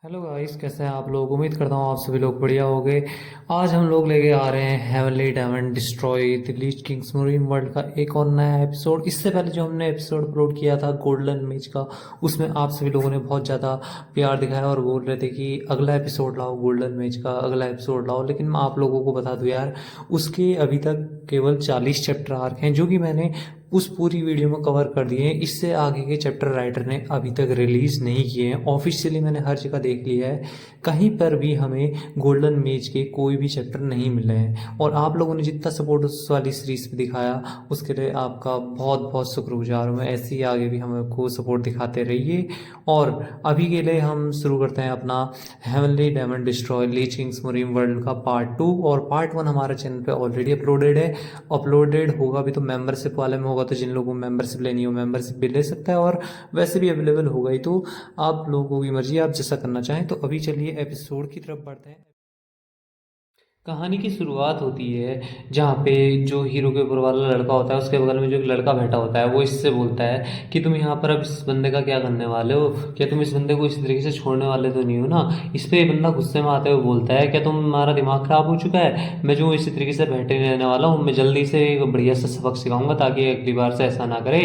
Hello guys, कैसे हैं आप लोग। उम्मीद करता हूँ आप सभी लोग बढ़िया होंगे। आज हम लोग लेके आ रहे हैं heavenly diamond destroy the leech kings marine world का एक और नया एपिसोड। इससे पहले जो हमने एपिसोड अपलोड किया था गोल्डन मेज का, उसमें आप सभी लोगों ने बहुत ज़्यादा प्यार दिखाया और बोल रहे थे कि अगला एपिसोड लाओ, गोल्डन मेज का अगला एपिसोड लाओ। लेकिन मैं आप लोगों को बता दूं यार, उसके अभी तक केवल 40 चैप्टर आर्क हैं, जो कि मैंने उस पूरी वीडियो में कवर कर दिए हैं। इससे आगे के चैप्टर राइटर ने अभी तक रिलीज़ नहीं किए हैं। ऑफिशियली मैंने हर जगह देख लिया है, कहीं पर भी हमें गोल्डन मेज के कोई भी चैप्टर नहीं मिले हैं। और आप लोगों ने जितना सपोर्ट उस वाली सीरीज पे दिखाया, उसके लिए आपका बहुत बहुत शुक्रगुजार हूँ मैं। ऐसे ही आगे भी हमको सपोर्ट दिखाते रहिए। और अभी के लिए हम शुरू करते हैं अपना heavenly diamond destroy leech kings marine world का पार्ट 2। और पार्ट 1 हमारे चैनल पे ऑलरेडी अपलोडेड है। अपलोडेड होगा भी तो मेंबरशिप वाले में होगा, तो जिन लोगों को मेंबरशिप लेनी हो मेंबरशिप भी ले सकता है, और वैसे भी अवेलेबल होगा ही। तो आप लोगों की मर्जी, आप जैसा करना चाहें। तो अभी चलिए एपिसोड की तरफ बढ़ते हैं। कहानी की शुरुआत होती है जहाँ पे जो हीरो के ऊपर वाला लड़का होता है, उसके बगल में जो एक लड़का बैठा होता है, वो इससे बोलता है कि तुम यहाँ पर अब इस बंदे का क्या करने वाले हो, क्या तुम इस बंदे को इस तरीके से छोड़ने वाले तो नहीं हो ना। इस पे ये बंदा गुस्से में आते हुए बोलता है, क्या तुम्हारा दिमाग खराब हो चुका है, मैं जो इसी तरीके से बैठे नहीं रहने वाला हूँ, मैं जल्दी से एक बढ़िया सा सबक सिखाऊंगा ताकि अगली बार से ऐसा ना करे।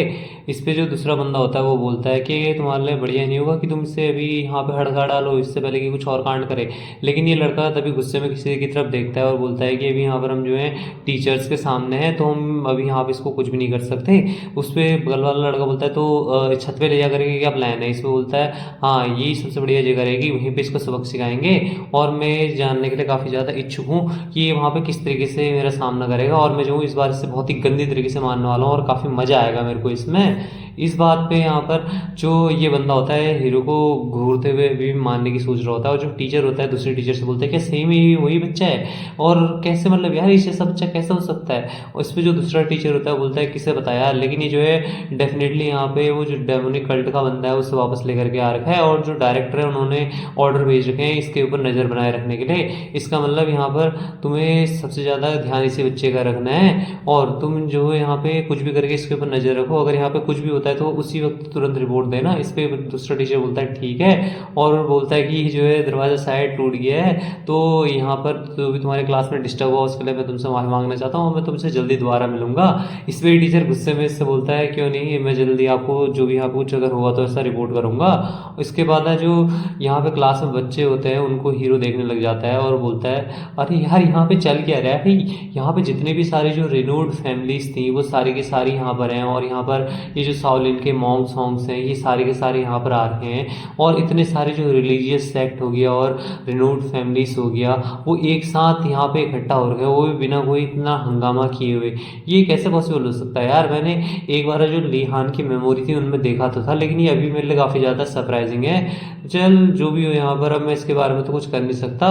इस पे जो दूसरा बंदा होता है वो बोलता है कि ये तुम्हारे लिए बढ़िया नहीं होगा कि तुम इसे अभी यहाँ पे हड़का डालो, इससे पहले कि कुछ और कांड करे। लेकिन ये लड़का तभी गुस्से में किसी की तरफ देखता है और बोलता है कि अभी यहाँ पर हम जो है टीचर्स के सामने हैं, तो हम अभी यहाँ पे इसको कुछ भी नहीं कर सकते। उस पर बगल वाला लड़का बोलता है तो छत पे ले जा करके क्या प्लान है। इस पे बोलता है हाँ, यही सबसे बढ़िया जगह रहेगी, वहीं पे इसको सबक सिखाएंगे। और मैं जानने के लिए काफ़ी ज़्यादा इच्छुक हूँ कि ये वहाँ पे किस तरीके से मेरा सामना करेगा, और मैं जो हूँ इस बार इससे बहुत ही गंदी तरीके से मारने वाला हूँ और काफ़ी मज़ा आएगा मेरे को इसमें। इस बात पे यहाँ पर जो ये बंदा होता है हीरो को घूरते हुए भी मारने की सोच रहा होता है, और जो टीचर होता है दूसरे टीचर से बोलता है क्या सही में ये वही बच्चा है, और कैसे मतलब यार इस जैसा बच्चा कैसे हो सकता है। और इस पे जो दूसरा टीचर होता है बोलता है किसे बताया, लेकिन ये जो है डेफिनेटली यहाँ पे वो जो डेमोनिक कल्ट का बंदा है उसे वापस लेकर के आ रखा है, और जो डायरेक्टर है उन्होंने ऑर्डर भेज रखे हैं इसके ऊपर नज़र बनाए रखने के लिए। इसका मतलब यहाँ पर तुम्हें सबसे ज़्यादा ध्यान इसी बच्चे का रखना है, और तुम जो है यहाँ पे कुछ भी करके इसके ऊपर नज़र रखो, अगर यहाँ पे कुछ भी होता है तो उसी वक्त तुरंत रिपोर्ट देना। इस पे दूसरा टीचर बोलता है ठीक है, और बोलता है कि जो है दरवाज़ा शायद टूट गया है, तो यहाँ पर जो भी तुम्हारे क्लास में डिस्टर्ब हुआ उसके लिए मैं तुमसे माफ़ी मांगना चाहता हूँ, मैं तुमसे जल्दी दोबारा मिलूंगा। इस पे टीचर गुस्से में इससे बोलता है क्यों नहीं, मैं जल्दी आपको जो भी यहाँ पे कुछ अगर होगा तो ऐसा रिपोर्ट करूंगा। इसके बाद है जो यहाँ पे क्लास में बच्चे होते हैं उनको हीरो देखने लग जाता है और बोलता है अरे यार यहाँ पे चल क्या रहा है भाई, यहाँ पे जितने भी सारी जो रिनोड फैमिलीज थी वो सारी की सारी यहाँ पर हैं, और यहाँ पर ये जो साउलिन के मॉन्क्स सॉन्ग्स हैं ये सारे के सारे यहाँ पर आ रहे हैं, और इतने सारे जो रिलीजियस सेक्ट हो गया और रिनोड फैमिलीज हो गया वो एक साथ यहाँ पे इकट्ठा हो रहे हैं, वो भी बिना कोई इतना हंगामा किए हुए। ये कैसे पॉसिबल हो सकता है यार। मैंने एक बार जो लिहान की मेमोरी थी उनमें देखा तो था, लेकिन ये अभी मेरे लिए काफ़ी ज़्यादा सरप्राइजिंग है। चल जो भी हो यहाँ पर, अब मैं इसके बारे में तो कुछ कर नहीं सकता।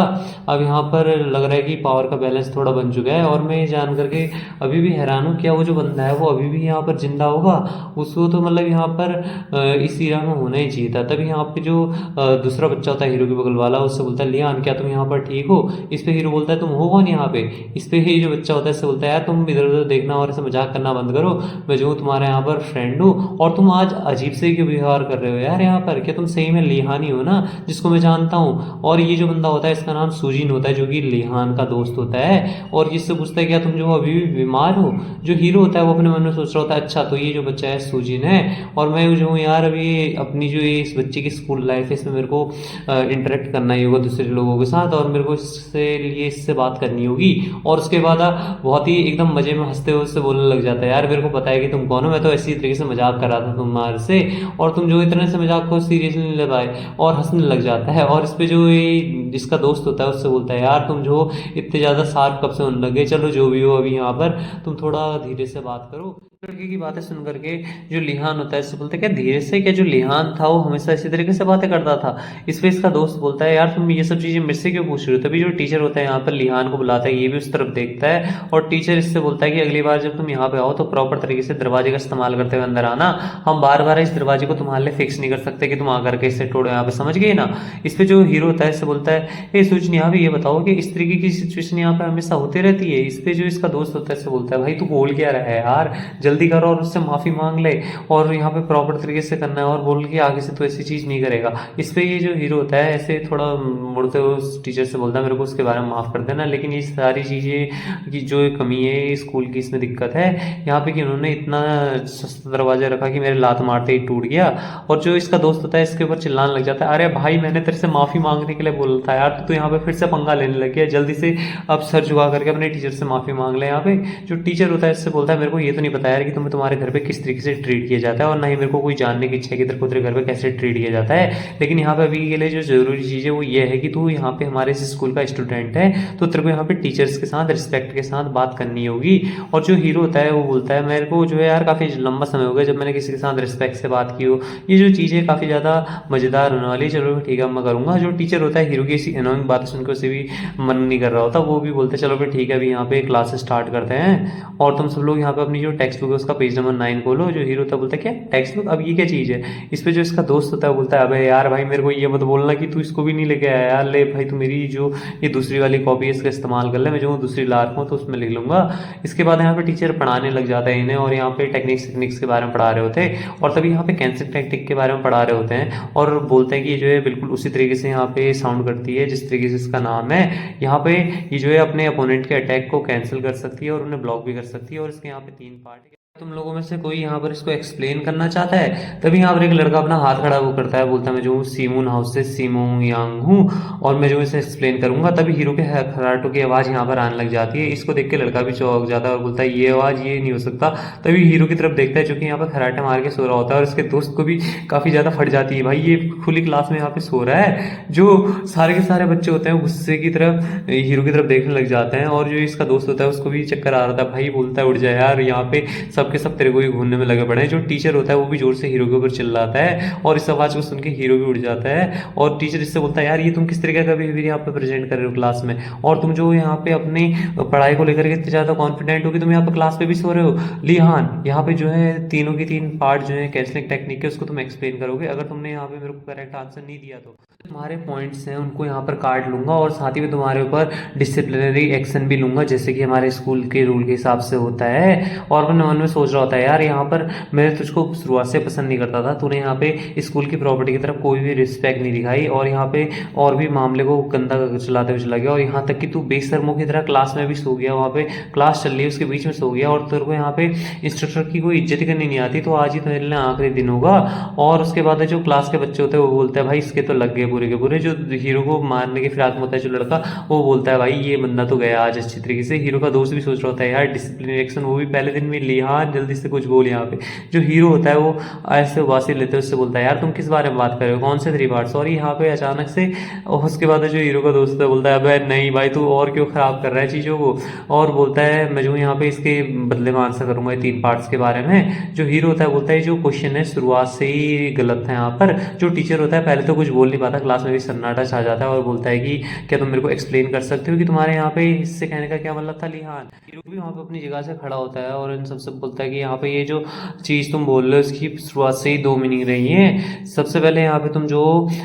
अब यहाँ पर लग रहा है कि पावर का बैलेंस थोड़ा बन चुका है, और मैं ये जान करके अभी भी हैरान हूँ क्या वो जो बंदा है वो अभी भी यहाँ पर जिंदा होगा। उसको तो मतलब यहाँ पर इस इरा में होना ही चाहिए था। तभी यहाँ पे जो दूसरा बच्चा होता है हीरो के बगल वाला, उससे बोलता है लियान क्या तुम यहाँ पर ठीक हो। इस पे हीरो बोलता है तुम हो कौन यहाँ पे। इस पे ही जो बच्चा होता है इससे बोलता है यार तुम इधर उधर देखना और ऐसे मजाक करना बंद करो, मैं जो हूँ तुम्हारे यहाँ पर फ्रेंड हूँ, और तुम आज अजीब से क्यों व्यवहार कर रहे हो यार यहाँ पर, क्या तुम सही में लिहान ही हो ना जिसको मैं जानता हूँ। और ये जो बंदा होता है इसका नाम सुजीन होता है, जो कि लिहान का दोस्त होता है, और इससे पूछता है क्या तुम जो अभी भी बीमार हो। जो हीरो होता है वो अपने मन में सोच रहा होता है अच्छा तो ये जो बच्चा है सुजीन है, और मैं जो हूँ यार अभी अपनी जो ये इस बच्चे की स्कूल लाइफ है इसमें मेरे को इंटरेक्ट करना ही होगा दूसरे लोगों के साथ, और मेरे को इससे बात करनी होगी। और उसके बाद बहुत ही एकदम मजे में हंसते हुए उससे बोलने लग जाता है यार मेरे को पता है कि तुम कौन हो, मैं तो ऐसी तरीके से मजाक कर रहा था तुम्हारे से, और तुम जो इतने से मजाक को सीरियसली नहीं ले पाए, और हंसने लग जाता है। और इस पे जो ये जिसका दोस्त होता है उससे बोलता है यार तुम जो इतने ज़्यादा शार्प कब से होने लगे, चलो जो भी हो अभी यहाँ पर तुम थोड़ा धीरे से बात करो। लड़के की बातें सुन करके जो लिहान होता है इससे बोलता है क्या धीरे से, क्या जो लिहान था वो हमेशा इसी तरीके से बातें करता था। इस पे इसका दोस्त बोलता है यार तुम ये सब चीजें मेरे से क्यों पूछ रहे हो। तभी जो टीचर होता है यहाँ पर लिहान को बुलाता है, ये भी उस तरफ देखता है, और टीचर इससे बोलता है कि अगली बार जब तुम यहाँ पे आओ तो प्रॉपर तरीके से दरवाजे का इस्तेमाल करते हुए अंदर आना, हम बार बार इस दरवाजे को तुम्हारे लिए फिक्स नहीं कर सकते कि तुम आकर के इसे तोड़ो यहाँ पे, समझ गए ना। इस पे जो हीरो होता है इससे बोलता है है, ये सूचना यहाँ पे ये बताओ कि इस तरीके की सिचुएशन यहाँ पे हमेशा होती रहती है। इस पे जो इसका दोस्त होता है इससे बोलता है भाई तू बोल क्या रहा है यार, जल्दी करो और उससे माफी मांग ले, और यहाँ पे प्रॉपर तरीके से करना है और बोल के आगे से तो ऐसी चीज नहीं करेगा। इस पे ये जो हीरो होता है ऐसे थोड़ा मुड़ते हुए उस टीचर से बोलता है मेरे को उसके बारे में माफ कर देना, लेकिन ये सारी चीजें की जो कमी है स्कूल की इसमें दिक्कत है यहाँ पे कि उन्होंने इतना सस्ता दरवाजा रखा कि मेरे लात मारते ही टूट गया। और जो इसका दोस्त होता है इसके ऊपर चिल्लाने लग जाता है अरे भाई मैंने तेरे से माफी मांगने के लिए बोला था यार, तो यहाँ पे फिर से पंगा लेने लग गया, जल्दी से अब सर झुका करके अपने टीचर से माफी मांग ले। यहाँ पे जो टीचर होता है इससे बोलता है मेरे को ये तो नहीं पता यार कि तुम्हें तुम्हारे घर पे किस तरीके से ट्रीट किया जाता है, और ना ही मेरे को कोई जानने की इच्छा है कि तेरे को तेरे घर पे कैसे ट्रीट किया जाता है, लेकिन यहाँ पे अभी के लिए जो जरूरी चीज़ है वो ये है कि तू यहाँ पे हमारे इस स्कूल का स्टूडेंट है, तो तेरे को यहाँ पे टीचर्स के साथ रिस्पेक्ट के साथ बात करनी होगी। और जो हीरो होता है वो बोलता है मेरे को जो है यार काफ़ी लंबा समय हो गया जब मैंने किसी के साथ रिस्पेक्ट से बात की हो, ये जो चीज़ें काफ़ी ज़्यादा मज़ेदार होने वाली, चलो ठीक है मैं करूँगा। जो टीचर होता है हीरो की इसी एनोइंग बात सुनकर उसे भी मन नहीं कर रहा होता, वो भी बोलते हैं चलो फिर ठीक है अभी यहाँ पे क्लास स्टार्ट करते हैं, और तुम सब लोग यहाँ पे अपनी जो टेक्स्ट बुक है उसका पेज नंबर 9 खोलो। जो हीरो होता है बोलता है क्या टेक्स्ट बुक, अब ये क्या चीज़ है। इस पे जो इसका दोस्त होता है बोलता है अबे यार भाई मेरे को ये मत बोलना कि तू इसको भी नहीं लेके आया यार, ले भाई तू मेरी जो ये दूसरी वाली कॉपी है इसका इस्तेमाल कर ले, मैं जो दूसरी ला रखा हूँ तो उसमें लिख लूंगा। इसके बाद यहाँ पे टीचर पढ़ाने लग जाता है इन्हें, और यहाँ पे टेक्निक्स के बारे में पढ़ा रहे होते हैं, और तभी यहाँ पे कैंसिल टैक्टिक के बारे में पढ़ा रहे होते हैं, और बोलते हैं कि ये जो है बिल्कुल उसी तरीके से यहाँ पे साउंड करती है जिस तरीके से इसका नाम है। यहाँ पे ये जो है अपने अपोनेंट के अटैक को कैंसिल कर सकती है और उन्हें ब्लॉक भी कर सकती है, और इसके यहाँ पे 3 पार्ट है। तुम लोगों में से कोई यहाँ पर इसको एक्सप्लेन करना चाहता है। तभी यहाँ पर एक लड़का अपना हाथ खड़ा वो करता है, बोलता है मैं जो सीमून हाउस से सीमोंग यांग हूँ और मैं जो इसे एक्सप्लेन करूंगा। तभी हीरो के खराटों की आवाज़ यहाँ पर आने लग जाती है। इसको देख के लड़का भी चौंक जाता है और बोलता है ये आवाज़ ये नहीं हो सकता। तभी हीरो की तरफ देखता है जो कि यहाँ पर खराटे मार के सो रहा होता है, और इसके दोस्त को भी काफ़ी ज़्यादा फट जाती है भाई ये खुली क्लास में यहाँ पे सो रहा है। जो सारे के सारे बच्चे होते हैं गुस्से की तरफ हीरो की तरफ देखने लग जाते हैं, और जो इसका दोस्त होता है उसको भी चक्कर आ रहा था, भाई बोलता है उठ जाए यार यहाँ पे सबके सब तेरे को ही घूरने में लगे पड़े हैं। जो टीचर होता है वो भी जोर से हीरो के ऊपर चिल्लाता है, और इस आवाज को सुन के हीरो भी उड़ जाता है, और टीचर इससे बोलता है यार ये तुम किस तरीके का बिहेवियर यहाँ पे प्रेजेंट कर रहे हो क्लास में, और तुम जो यहाँ पे अपनी पढ़ाई को लेकर के इतने ज्यादा कॉन्फिडेंट हो कि तुम यहाँ पे क्लास पे भी सो रहे हो। लिहान यहाँ पे जो है तीनों की 3 पार्ट जो है कैंसलिंग टेक्निक है उसको तुम एक्सप्लेन करोगे। अगर तुमने यहाँ पे मेरे को करेक्ट आंसर नहीं दिया तो तुम्हारे पॉइंट्स हैं उनको यहाँ पर काट लूंगा, और साथ ही में तुम्हारे ऊपर डिसिप्लिनरी एक्शन भी लूंगा जैसे कि हमारे स्कूल के रूल के हिसाब से होता है। और मैं मन में सोच रहा होता है यार यहाँ पर मैं तुझको शुरुआत से पसंद नहीं करता था, तूने यहाँ पे स्कूल की प्रॉपर्टी की तरफ कोई भी रिस्पेक्ट नहीं दिखाई, और यहाँ पे और भी मामले को गंदा चलाते हुए चला गया, और यहाँ तक कि तू बेशर्मों की तरह क्लास में भी सो गया, वहाँ पे क्लास चल रही है उसके बीच में सो गया, और तेरे को यहाँ पे इंस्ट्रक्टर की कोई इज्जत करनी नहीं आती, तो आज ही तेरे लिए आखिरी दिन होगा। और उसके बाद जो क्लास के बच्चे होते हैं वो बोलते हैं भाई इसके तो लग गए पूरे के पूरे। जो हीरो को मारने के फिराक में होता है जो लड़का वो बोलता है भाई ये बंदा तो गया आज अच्छी तरीके से। हीरो का दोस्त भी सोच रहा होता है यार डिसिप्लिन एक्शन वो भी पहले दिन में लिया, हाँ जल्दी से कुछ बोल। यहाँ पे जो हीरो होता है वो ऐसे उबासी लेते उससे बोलता है यार तुम किस बारे में बात कर रहे हो, कौन से 3 पार्ट्स। और यहाँ पे अचानक से उसके बाद जो हीरो का दोस्त है बोलता है अबे नहीं भाई तू और क्यों खराब कर रहा है चीज़ों को, और बोलता है मैं जो यहाँ पे इसके बदले में आंसर करूंगा 3 पार्ट्स के बारे में। जो हीरो होता है बोलता है जो क्वेश्चन है शुरुआत से ही गलत है यहाँ पर। जो टीचर होता है पहले तो कुछ बोल नहीं पाता, क्लास में भी सन्नाटा छा जाता है, और बोलता है कि क्या तुम मेरे को एक्सप्लेन कर सकते हो कि तुम्हारे यहाँ पे इससे कहने का क्या मतलब था। लिहान हीरो भी वहाँ पे अपनी जगह से खड़ा होता है और इन सबसे बोलता है कि यहाँ पे ये जो चीज़ तुम बोल रहे हो इसकी शुरुआत से ही 2 मीनिंग रही है। सबसे पहले यहाँ पे तुम जो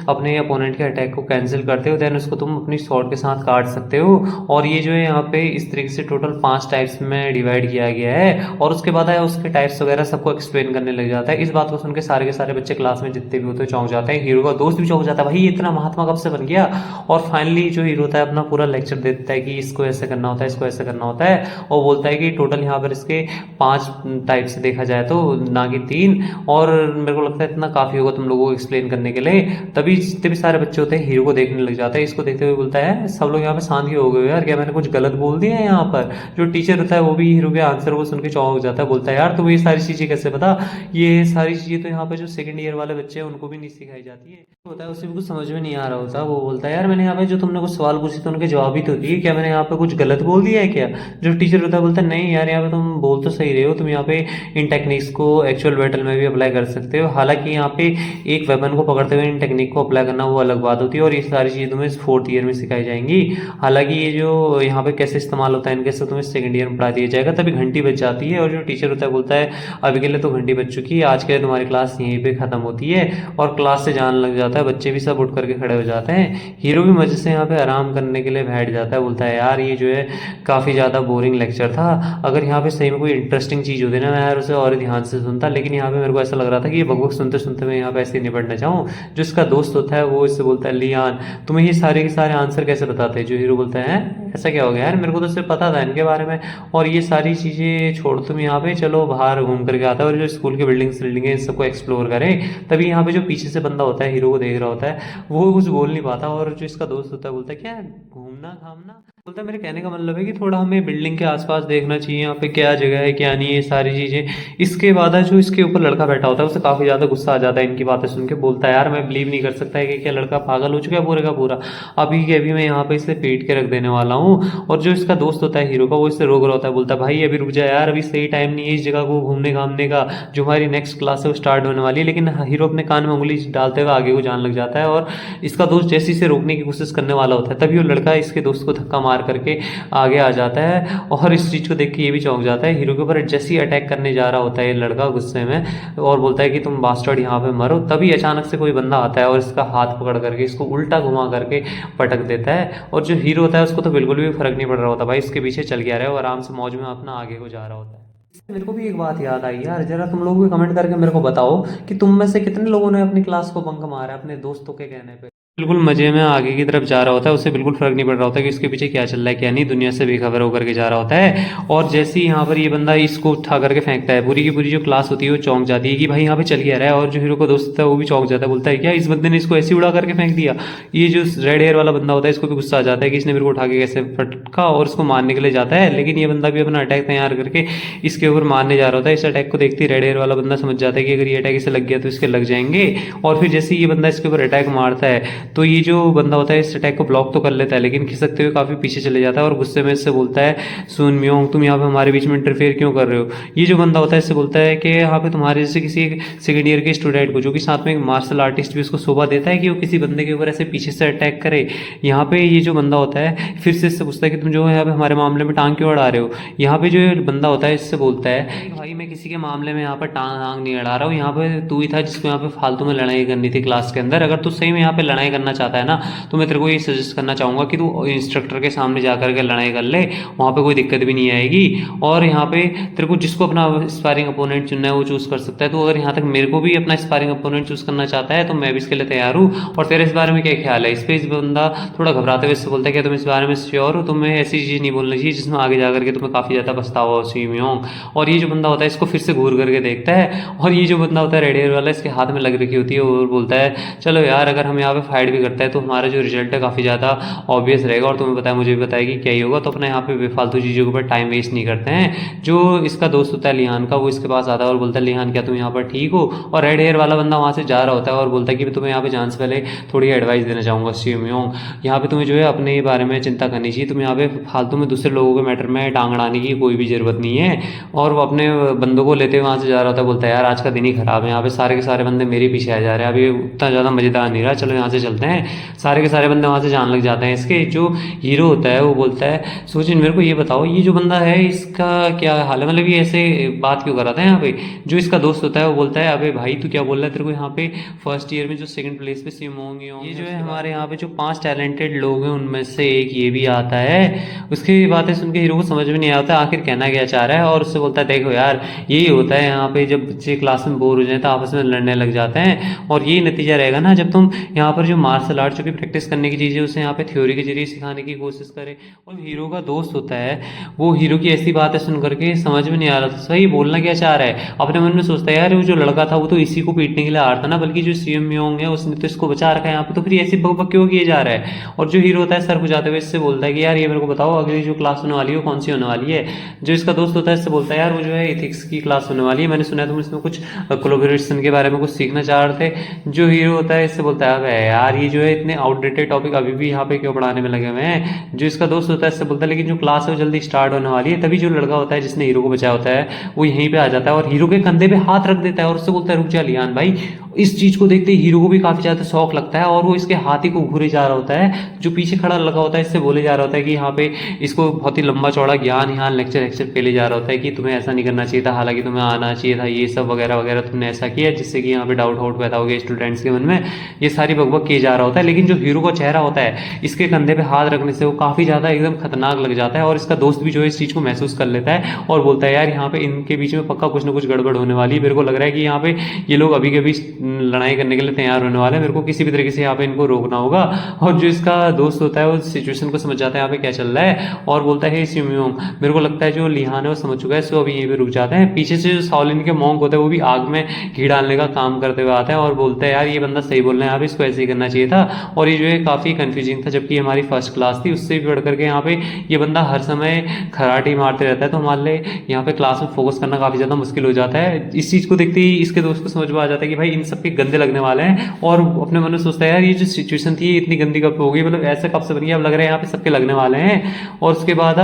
अपने अपोनेंट के अटैक को कैंसिल करते हो देन उसको तुम अपनी स्वॉर्ड के साथ काट सकते हो, और ये जो है यहाँ पे इस तरीके से टोटल 5 टाइप्स में डिवाइड किया गया है। और उसके बाद है उसके टाइप्स वगैरह सबको एक्सप्लेन करने लग जाता है। इस बात को सुन के सारे के सारे बच्चे क्लास में जितने भी होते हैं चौंक जाते हैं। हीरो का दोस्त भी चौंक जाता है भाई ये इतना महात्मा कब से बन गया। और फाइनली जो हीरो होता है अपना पूरा लेक्चर देता है कि इसको ऐसे करना होता है इसको ऐसे करना होता है, और बोलता है कि टोटल यहाँ पर इसके 5 टाइप से देखा जाए तो ना कि 3, और मेरे को लगता है इतना काफी होगा तुम लोगों को एक्सप्लेन करने के लिए। तभी जितने भी सारे बच्चे होते हैं हीरो को देखने लग जाते हैं। इसको देखते हुए बोलता है सब लोग यहाँ पे शांत हो गए यार, क्या मैंने कुछ गलत बोल दिया है यहाँ पर। जो टीचर होता है वो भी हीरो के आंसर को सुन के चौंक जाता है, बोलता है यार तुम्हें ये सारी चीजें कैसे पता। ये सारी चीजें तो यहाँ पे जो 2nd ईयर वाले बच्चे हैं उनको भी नहीं सिखाई जाती है। होता है उसे भी कुछ समझ में नहीं आ रहा होता, वो बोलता है यार मैंने यहाँ पे जो तुमने कुछ सवाल पूछे तो उनके जवाब ही तो दिए, क्या मैंने यहाँ पे कुछ गलत बोल दिया है क्या। जो टीचर होता है बोलता है नहीं यार यहाँ पे तुम बोल तो सही रहे हो, तुम तुम यहाँ पे इन टेक्निक्स को एक्चुअल बैटल में भी अप्लाई कर सकते हो। हालांकि यहाँ पे एक वेपन को पकड़ते हुए इन टेक्निक को अप्लाई करना वो अलग बात होती है, और ये सारी चीज़ें तुम्हें 4th ईयर में सिखाई जाएंगी। हालांकि ये जो यहाँ पे कैसे इस्तेमाल होता है इनके से तुम्हें 2nd ईयर में पढ़ा दिया जाएगा। तभी घंटी बज जाती है और जो टीचर होता है बोलता है अभी के लिए तो घंटी बज चुकी है, आज के लिए तुम्हारी क्लास यहीं पे खत्म होती है, और क्लास से जाने लग जाता है। बच्चे भी सब उठ करके खड़े हो जाते हैं। हीरो भी मजे से यहाँ पे आराम करने के लिए बैठ जाता है। बोलता है यार ये जो है काफ़ी ज़्यादा बोरिंग लेक्चर था, अगर यहाँ पे सही में कोई इंटरेस्टिंग चीज़ होती ना मैं यार उसे और ध्यान से सुनता, लेकिन यहाँ पे मेरे को ऐसा लग रहा था कि ये बकबक सुनते सुनते मैं यहाँ पे ऐसे ही निपट न जाऊँ। जो इसका दोस्त होता है वो इससे बोलता है लियान तुम्हें ये सारे के सारे आंसर कैसे बताते हैं। जो हीरो बोलता है ऐसा क्या हो गया यार, मेरे को तो सिर्फ पता था इनके बारे में, और ये सारी चीज़ें छोड़ तुम यहाँ पे चलो बाहर घूम करके आता है और जो स्कूल के बिल्डिंग्स इन सबको एक्सप्लोर करें। तभी यहाँ पे जो पीछे से बंदा होता है हीरो को देख रहा होता है वो कुछ बोल नहीं पाता, और जो इसका दोस्त होता है बोलता है क्या घूमना घामना, बोलता है मेरे कहने का मतलब है कि थोड़ा हमें बिल्डिंग के आसपास देखना चाहिए, यहाँ पे क्या जगह है क्या नहीं है सारी चीज़ें। इसके बाद जो इसके ऊपर लड़का बैठा होता है उसे काफ़ी ज़्यादा गुस्सा आ जाता है इनकी बातें सुन के। बोलता है यार मैं बिलीव नहीं कर सकता है कि क्या लड़का पागल हो चुका है पूरे का पूरा, अभी के अभी मैं यहाँ पे इसे पीट के रख देने वाला हूँ। और जो इसका दोस्त होता है हीरो का वो इससे रोक रहा होता है, बोलता है भाई अभी रुक जा यार, अभी सही टाइम नहीं है इस जगह को घूमने घामने का, जो हमारी नेक्स्ट क्लास है वो स्टार्ट होने वाली है। लेकिन हीरो अपने कान में उंगली डालते हुए आगे को जाने लग जाता है, और इसका दोस्त जैसे इसे रोकने की कोशिश करने वाला होता है तभी वो लड़का इसके दोस्त को धक्का मार करके आगे आ जाता है। और इस चीज़ को देख के ये भी चौंक जाता है हीरो के ऊपर। जैसे ही अटैक करने जा रहा होता है ये लड़का गुस्से में और बोलता है कि तुम बास्टर्ड यहाँ पे मरो, तभी अचानक से कोई बंदा आता है और इसका हाथ पकड़ करके इसको उल्टा घुमा करके पटक देता है। और जो हीरो होता है उसको तो बिल्कुल भी फर्क नहीं पड़ रहा होता, भाई इसके पीछे चल गया रहा है और आराम से मौज में अपना आगे को जा रहा होता है। मेरे को भी एक बात याद आई यार, जरा तुम लोग भी कमेंट करके मेरे को बताओ कि तुम में से कितने लोगों ने अपनी क्लास को बंक मारा अपने दोस्तों के कहने पे। बिल्कुल मजे में आगे की तरफ जा रहा होता है, उसे बिल्कुल फर्क नहीं पड़ रहा होता कि इसके पीछे क्या चल रहा है क्या नहीं, दुनिया से बेखबर होकर के जा रहा होता है। और जैसे ही यहाँ पर ये बंदा इसको उठा करके फेंकता है पूरी की पूरी जो क्लास होती है वो चौंक जाती है कि भाई यहाँ पे चल गया रहा है। और जो हीरो का दोस्त होता है वो भी चौंक जाता है, बोलता है क्या इस बंदे ने इसको ऐसे उड़ा करके फेंक दिया। ये जो रेड हेयर वाला बंदा होता है इसको भी गुस्सा आ जाता है कि इसने मेरे को उठा के कैसे फटका, और इसको मारने के लिए जाता है। लेकिन ये बंदा भी अपना अटैक तैयार करके इसके ऊपर मारने जा रहा होता है। इस अटैक को देखते ही रेड हेयर वाला बंदा समझ जाता है कि अगर ये अटैक इसे लग गया तो इसके लग जाएंगे। और फिर जैसे ये बंदा इसके ऊपर अटैक मारता है तो ये जो बंदा होता है इस अटैक को ब्लॉक तो कर लेता है, लेकिन खिसकते हुए काफी पीछे चले जाता है और गुस्से में इससे बोलता है सुन म्योंग तुम यहाँ पे हमारे बीच में इंटरफेयर क्यों कर रहे हो। ये जो बंदा होता है इससे बोलता है कि यहाँ पे तुम्हारे जैसे किसी 2nd ईयर के स्टूडेंट को जो कि साथ में एक मार्शल आर्टिस्ट भी उसको शोभा देता है कि वो किसी बंदे के ऊपर ऐसे पीछे से अटैक करे। यहाँ पे ये जो बंदा होता है फिर से इससे पूछता है कि तुम जो है यहाँ पे हमारे मामले में टांग क्यों अड़ा रहे हो। यहाँ पे जो बंदा होता है इससे बोलता है भाई मैं किसी के मामले में यहाँ पर टांग नहीं अड़ा रहा हूँ, यहाँ पे तू ही था जिसको यहाँ पे फालतू में लड़ाई करनी थी क्लास के अंदर। अगर तू सही में यहाँ पे लड़ाई करना चाहता है ना तो मैं तेरे को ये सजेस्ट करना चाहूँगा कि तू इंस्ट्रक्टर के सामने जाकर के लड़ाई कर ले, वहाँ पे कोई दिक्कत भी नहीं आएगी। और यहाँ पे तेरे को जिसको अपना स्पारिंग अपोनेंट चुनना है वो चूज कर सकता है। तो अगर यहाँ तक मेरे को भी अपना स्पारिंग अपोनेंट चूज करना चाहता है तो मैं भी इसके लिए तैयार हूँ। और तेरे इस बारे में क्या ख्याल है। इस पे इस बंदा थोड़ा घबराते हुए इससे बोलता है कि तुम इस बारे में श्योर हो, तुम्हें ऐसी चीज़ नहीं बोलनी चाहिए जिसमें आगे जाकर के तुम्हें काफ़ी ज़्यादा पछतावा हो सीम्योंग। और ये जो बंदा होता है इसको फिर से घूर करके देखता है, और ये जो बंदा होता है रेड हेयर वाला इसके हाथ में लग रखी होती है और बोलता है चलो यार अगर हम यहाँ पे फाइट भी करते हैं तो हमारा जो रिजल्ट है काफ़ी ज़्यादा ऑब्वियस रहेगा, और तुम्हें पता है मुझे भी पता है कि क्या ही होगा, तो अपने यहाँ पे बेफालतू चीज़ों के ऊपर टाइम वेस्ट नहीं करते हैं। जो इसका दोस्त होता है लिहान का वो इसके पास आता है और बोलता है लिहान क्या तुम यहाँ पर ठीक हो। और रेड हेयर वाला बंदा वहाँ से जा रहा होता है और बोलता है कि मैं तुम्हें यहाँ पे जाने से पहले थोड़ी एडवाइस देना चाहूँगा सीम्योंग, यहाँ पे तुम्हें जो है अपने बारे में चिंता करनी चाहिए, तुम यहाँ पे फालतू में दूसरे लोगों के मैटर में टांग अड़ाने की कोई भी जरूरत नहीं है। और वो अपने बंदों को लेते हुए वहाँ से जा रहा होता है, बोलता है यार आज का दिन ही खराब है, यहाँ पे सारे के सारे बंदे मेरे पीछे आ जा रहे हैं, अभी उतना ज़्यादा मजेदार नहीं रहा, चलो यहाँ से चलते हैं। सारे के सारे बंदे वहाँ से जाने लग जाते हैं। इसके जो हीरो होता है वो बोलता है सोचिन मेरे को ये बताओ ये जो बंदा है इसका क्या हाल है, मतलब ये ऐसे बात क्यों कर रहा था यहाँ पे। जो इसका दोस्त होता है वो बोलता है अबे भाई तू क्या बोल रहा है, तेरे को यहाँ पे 1st ईयर में जो 2nd प्लेस पे सीमोंग ये जो है हमारे यहाँ पे जो 5 टैलेंटेड लोग हैं उनमें से एक ये भी आता है। उसकी बातें सुन के हीरो को समझ में नहीं आता आखिर कहना क्या चाह रहा है, और उससे बोलता है देखो यार यही होता है यहाँ पे जब बच्चे क्लास में बोर हो जाए तो आपस में लड़ने लग जाते हैं, और यही नतीजा रहेगा ना जब तुम यहाँ पर जो मार्शल आर्ट जो कि प्रैक्टिस करने की चीज़ है उसे यहाँ पे थ्योरी के जरिए सिखाने की कोशिश करे। और हीरो का दोस्त होता है वो हीरो की ऐसी बातें सुन करके समझ में नहीं आ रहा था सही बोलना क्या चाह रहा है। अपने मन में सोचता है यार वो जो लड़का था वो तो इसी को पीटने के लिए आ रहा था ना, बल्कि जो सीएमयोंग है उसने तो इसको बचा रखा है यहाँ पे, तो फिर ऐसी बकबक क्यों किए जा रहा है। और जो हीरो होता है सर खुजाते हुए इससे बोलता है कि यार ये मेरे को बताओ अगली जो क्लास होने वाली है कौन सी होने वाली है। जो इसका दोस्त होता है इससे बोलता है यार वो जो है एथिक्स की क्लास होने वाली है, मैंने सुना है तुम इसमें कुछ कोलैबोरेशन के बारे में कुछ सीखना चाह रहे थे। जो हीरो होता है इससे बोलता है यार यार ये जो है इतने आउटडेटेड टॉपिक अभी भी यहाँ पे क्यों पढ़ाने में लगे हुए हैं। जो इसका दोस्त होता है इससे बोलता है लेकिन जो क्लास है वो जल्दी स्टार्ट होने वाली है। तभी जो लड़का होता है जिसने हीरो को बचाया होता है वो यहीं पे आ जाता है और हीरो के कंधे पे हाथ रख देता है और उससे बोलता है रुक जा लियान भाई। इस चीज को देखते ही हीरो को भी काफी ज्यादा शौक लगता है और वो इसके हाथी को घूरे जा रहा होता है। जो पीछे खड़ा लगा होता है इससे बोले जा रहा होता है कि यहाँ पे इसको बहुत ही लंबा चौड़ा ज्ञान यहाँ लेक्चर लेक्चर पेले जा रहा होता है कि तुम्हें ऐसा नहीं करना चाहिए था, हालांकि तुम्हें आना चाहिए था, ये सब वगैरह वगैरह तुमने ऐसा किया जिससे कि यहाँ पे डाउट आउट पैदा हो गया स्टूडेंट्स के मन में। ये सारी बकबक किए जा रहा होता है। लेकिन जो हीरो का चेहरा होता है इसके कंधे पे हाथ रखने से वो काफी ज्यादा एकदम खतरनाक लग जाता है और इसका दोस्त भी जो है इस चीज को महसूस कर लेता है और बोलता है यार यहाँ पे इनके बीच में पक्का कुछ ना कुछ गड़बड़ होने वाली है। मेरे को लग रहा है कि यहाँ पे ये लोग अभी के अभी लड़ाई करने के लिए तैयार होने वाले हैं। मेरे को किसी भी तरीके से यहाँ पे इनको रोकना होगा। और जो इसका दोस्त होता है वो सिचुएशन को समझ जाता है यहाँ पे क्या चल रहा है और बोलता है सिम्योंग। मेरे को लगता है जो लिहान है वो समझ चुका है सो अभी यहीं पे रुक जाते हैं। पीछे से जो शाओलिन के मॉन्क होता है वो भी आग में घी डालने का काम करते हुए आता है और बोलता है यार ये बंदा सही बोल रहे हैं, आप इसको ऐसे ही करना चाहिए था। और ये जो है काफी कंफ्यूजिंग था जबकि हमारी फर्स्ट क्लास थी। उससे भी बढ़ करके यहाँ पे ये बंदा हर समय खराटी मारते रहता है तो हमारे लिए यहाँ पे क्लास में फोकस करना काफी ज्यादा मुश्किल हो जाता है। इस चीज को देखते ही इसके दोस्त को समझ में आ जाता है कि भाई इन सबके गंदे लगने वाले हैं और अपने मन में सोचता है यार ये जो सिचुएशन थी इतनी गंदी कब हो गई, मतलब ऐसा कब से बन गया, अब लग रहा है यहाँ पे सबके लगने वाले हैं। और उसके बाद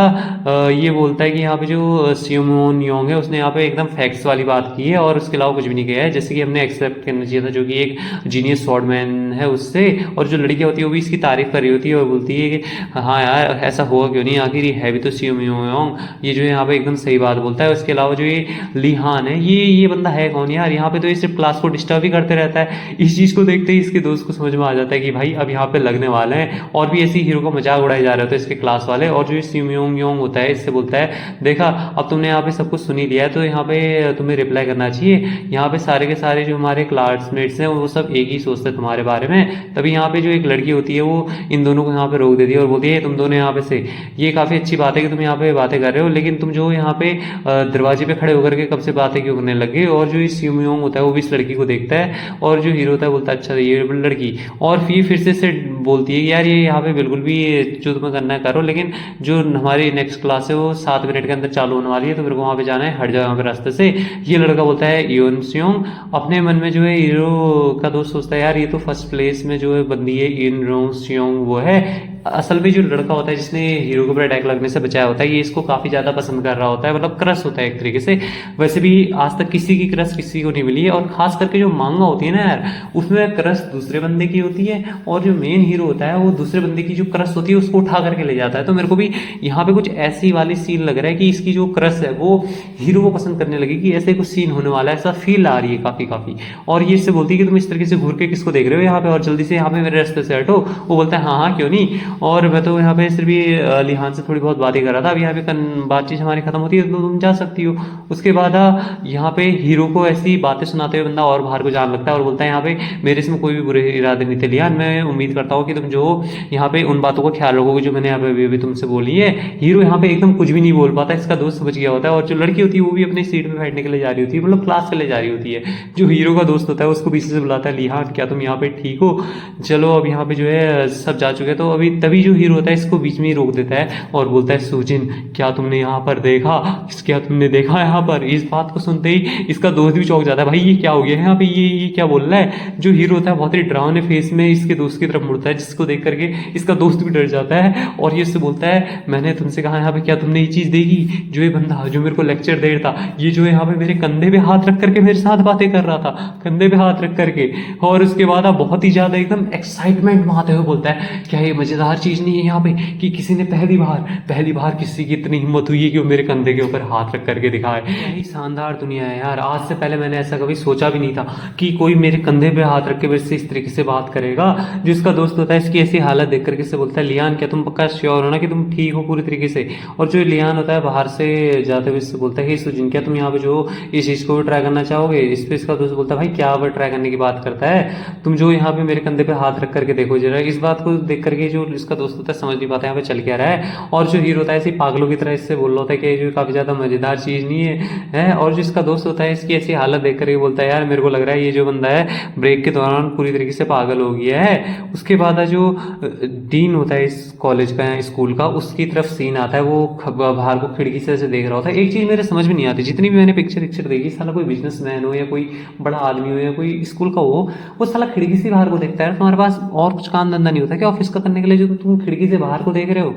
ये बोलता है कि यहाँ पे जो सिमोन योंग है उसने यहाँ पे एकदम फैक्ट्स वाली बात की है और उसके अलावा कुछ भी नहीं किया है जैसे कि हमने एक्सेप्ट करना चाहिए था, जो कि एक जीनियस स्वॉर्डमैन है उससे। और जो लड़कियां होती है वो भी इसकी तारीफ कर रही होती है और बोलती है कि हाँ यार ऐसा हुआ क्यों नहीं, आखिर ये है भी तो सिमोन। ये जो है यहाँ पे एकदम सही बात बोलता है। उसके अलावा जो ये लिहान है ये बंदा है कौन यार, यहाँ पे तो ये सिर्फ क्लास को डिस्टर्ब ही करते रहता है। इस चीज को देखते ही इसके दोस्त को समझ में आ जाता है कि भाई अब यहाँ पे लगने वाले हैं और भी ऐसी हीरो का मजाक उड़ाए जा रहे होते हैं इसके क्लास वाले। और जो ये सिमयोंग योंग होता है इससे बोलता है देखा अब तुमने यहाँ पे सब कुछ सुनी लिया है तो यहाँ पे तुम्हें रिप्लाई करना चाहिए। यहाँ पे सारे के सारे जो हमारे क्लासमेट्स हैं वो सब एक ही सोचते हैं तुम्हारे बारे में। तभी यहाँ पे जो एक लड़की होती है वो इन दोनों को यहाँ पे रोक देती है और बोलती है तुम दोनों यहाँ पे से, ये काफी अच्छी बात है कि तुम यहाँ पे बातें कर रहे हो, लेकिन तुम जो यहाँ पे दरवाजे पे खड़े होकर के कब से बातें क्यों करने लगे। और जो सिमयोंग होता है वो भी इस लड़की को देखता है और जो हीरो होता है बोलता है अच्छा ये लड़की। और फिर से बोलती है कि यार ये यहाँ पे बिल्कुल भी जो तुम्हें करना है करो, लेकिन जो हमारी नेक्स्ट क्लास है वो 7 मिनट के अंदर चालू होने वाली है तो मेरे को वहाँ पे जाना है, हट जाओ यहाँ पे रास्ते से। ये लड़का बोलता है यून स्योंग। अपने मन में जो है हीरो का दोस्त सोचता है यार ये तो फर्स्ट प्लेस में जो है बंदी है इन रो स्योंग वो है। असल में जो लड़का होता है जिसने हीरो के ऊपर अटैक लगने से बचाया होता है ये इसको काफी ज्यादा पसंद कर रहा होता है, मतलब क्रश होता है एक तरीके से। वैसे भी आज तक किसी की क्रश किसी को नहीं मिली है और खास करके जो मांगा होती है ना यार उसमें क्रश दूसरे बंदे की होती है और जो मेन हीरो होता है वो दूसरे बंदे की जो क्रश होती है उसको उठा करके ले जाता है। तो मेरे को भी यहाँ पे कुछ ऐसी वाली सीन लग रहा है कि इसकी जो क्रश है वो हीरो को पसंद करने लगी कि ऐसे कुछ सीन होने वाला है, ऐसा फील आ रही है काफी। और ये इससे बोलती है कि तुम इस तरीके से घूर के किसको देख रहे हो यहाँ पे और जल्दी से यहाँ पे मेरे रास्ते से हटो। वो बोलता है हाँ क्यों नहीं, और मैं तो यहाँ पे सिर्फ ये लिहान से थोड़ी बहुत बातें कर रहा था, अब यहाँ पे बातचीत हमारी खत्म होती है तो तुम जा सकती हो। उसके बाद यहाँ पे हीरो को ऐसी बातें सुनाते हुए बंदा और बाहर को जाने लगता है और बोलता है यहाँ पे मेरे इसमें कोई भी बुरे इरादे नहीं थे लिहान, मैं उम्मीद करता हूँ कि तुम जो यहाँ पे उन बातों का ख्याल रखोगे जो मैंने यहाँ पे अभी तुमसे बोली है। हीरो यहाँ पे एकदम कुछ भी नहीं बोल पाता, इसका दोस्त समझ गया होता है और जो लड़की होती है वो भी अपनी सीट पे बैठने के लिए जा रही होती है, मतलब क्लास के लिए जा रही होती है। जो हीरो का दोस्त होता है उसको पीछे से बुलाता है लिहान क्या तुम यहाँ पे ठीक हो, चलो अब यहाँ पे जो है सब जा चुके हैं। तो अभी तभी जो हीरो होता है इसको बीच में ही रोक देता है और बोलता है सुजिन क्या तुमने यहाँ पर देखा, क्या तुमने देखा यहाँ पर। इस बात को सुनते ही इसका दोस्त भी चौंक जाता है, भाई ये क्या हो गया है यहाँ पे, ये क्या बोल रहा है। जो हीरो होता है बहुत ही डरावने फेस में इसके दोस्त की तरफ मुड़ता है जिसको देख करके इसका दोस्त भी डर जाता है और ये उससे बोलता है मैंने तुमसे कहा यहाँ पे क्या तुमने ये चीज देखी, जो ये बंदा जो मेरे को लेक्चर दे रहा था ये जो है यहाँ पे मेरे कंधे पे हाथ रख करके मेरे साथ बातें कर रहा था, कंधे पे हाथ रख करके। और उसके बाद बहुत ही ज्यादा एकदम एक्साइटमेंट में आते हुए बोलता है क्या ये मजेदार चीज नहीं है यहाँ पे कि किसी ने पहली बार किसी की इतनी हिम्मत हुई है कि वो मेरे कंधे के ऊपर हाथ रख करके दिखाए। यही शानदार दुनिया है यार, आज से पहले मैंने ऐसा कभी सोचा भी नहीं था कि कोई मेरे कंधे पे हाथ रख के मेरे से इस तरीके से बात करेगा। जो इसका दोस्त होता है इसकी ऐसी हालत देख करके से बोलता है लियान क्या तुम पक्का श्योर हो ना कि तुम ठीक हो पूरी तरीके से। और जो लियान होता है बाहर से जाते हुए इससे बोलता है सुजिन क्या तुम यहाँ पे जो इस चीज को ट्राई करना चाहोगे। इस पे इसका दोस्त बोलता है भाई क्या ट्राई करने की बात करता है, तुम जो यहाँ पे मेरे कंधे पे हाथ रख करके देखो जरा। इस बात को देख करके जो इसका दोस्त होता है समझ नहीं पाता यहाँ पे चल क्या रहा है, और जो हीरो होता है ऐसे पागलों की तरह इससे बोल रहा होता है कि जो काफ़ी ज़्यादा मज़ेदार चीज़ नहीं है। और जो इसका दोस्त होता है इसकी ऐसी हालत देख कर ये बोलता है यार मेरे को लग रहा है ये जो बंदा है ब्रेक के दौरान पूरी तरीके से पागल हो गया है। उसके बाद जो डीन होता है इस कॉलेज का या स्कूल का, उसकी तरफ सीन आता है, वो बाहर को खिड़की से ऐसे देख रहा होता है। एक चीज़ मेरे समझ में नहीं आती, जितनी भी मैंने पिक्चर देखी, साला कोई बिजनेसमैन हो या कोई बड़ा आदमी हो या कोई स्कूल का हो, वो साला खिड़की से बाहर को देखता है। तुम्हारे पास और कुछ काम धंधा नहीं होता क्या ऑफिस का करने के लिए, जो तुम खिड़की से बाहर को देख रहे हो?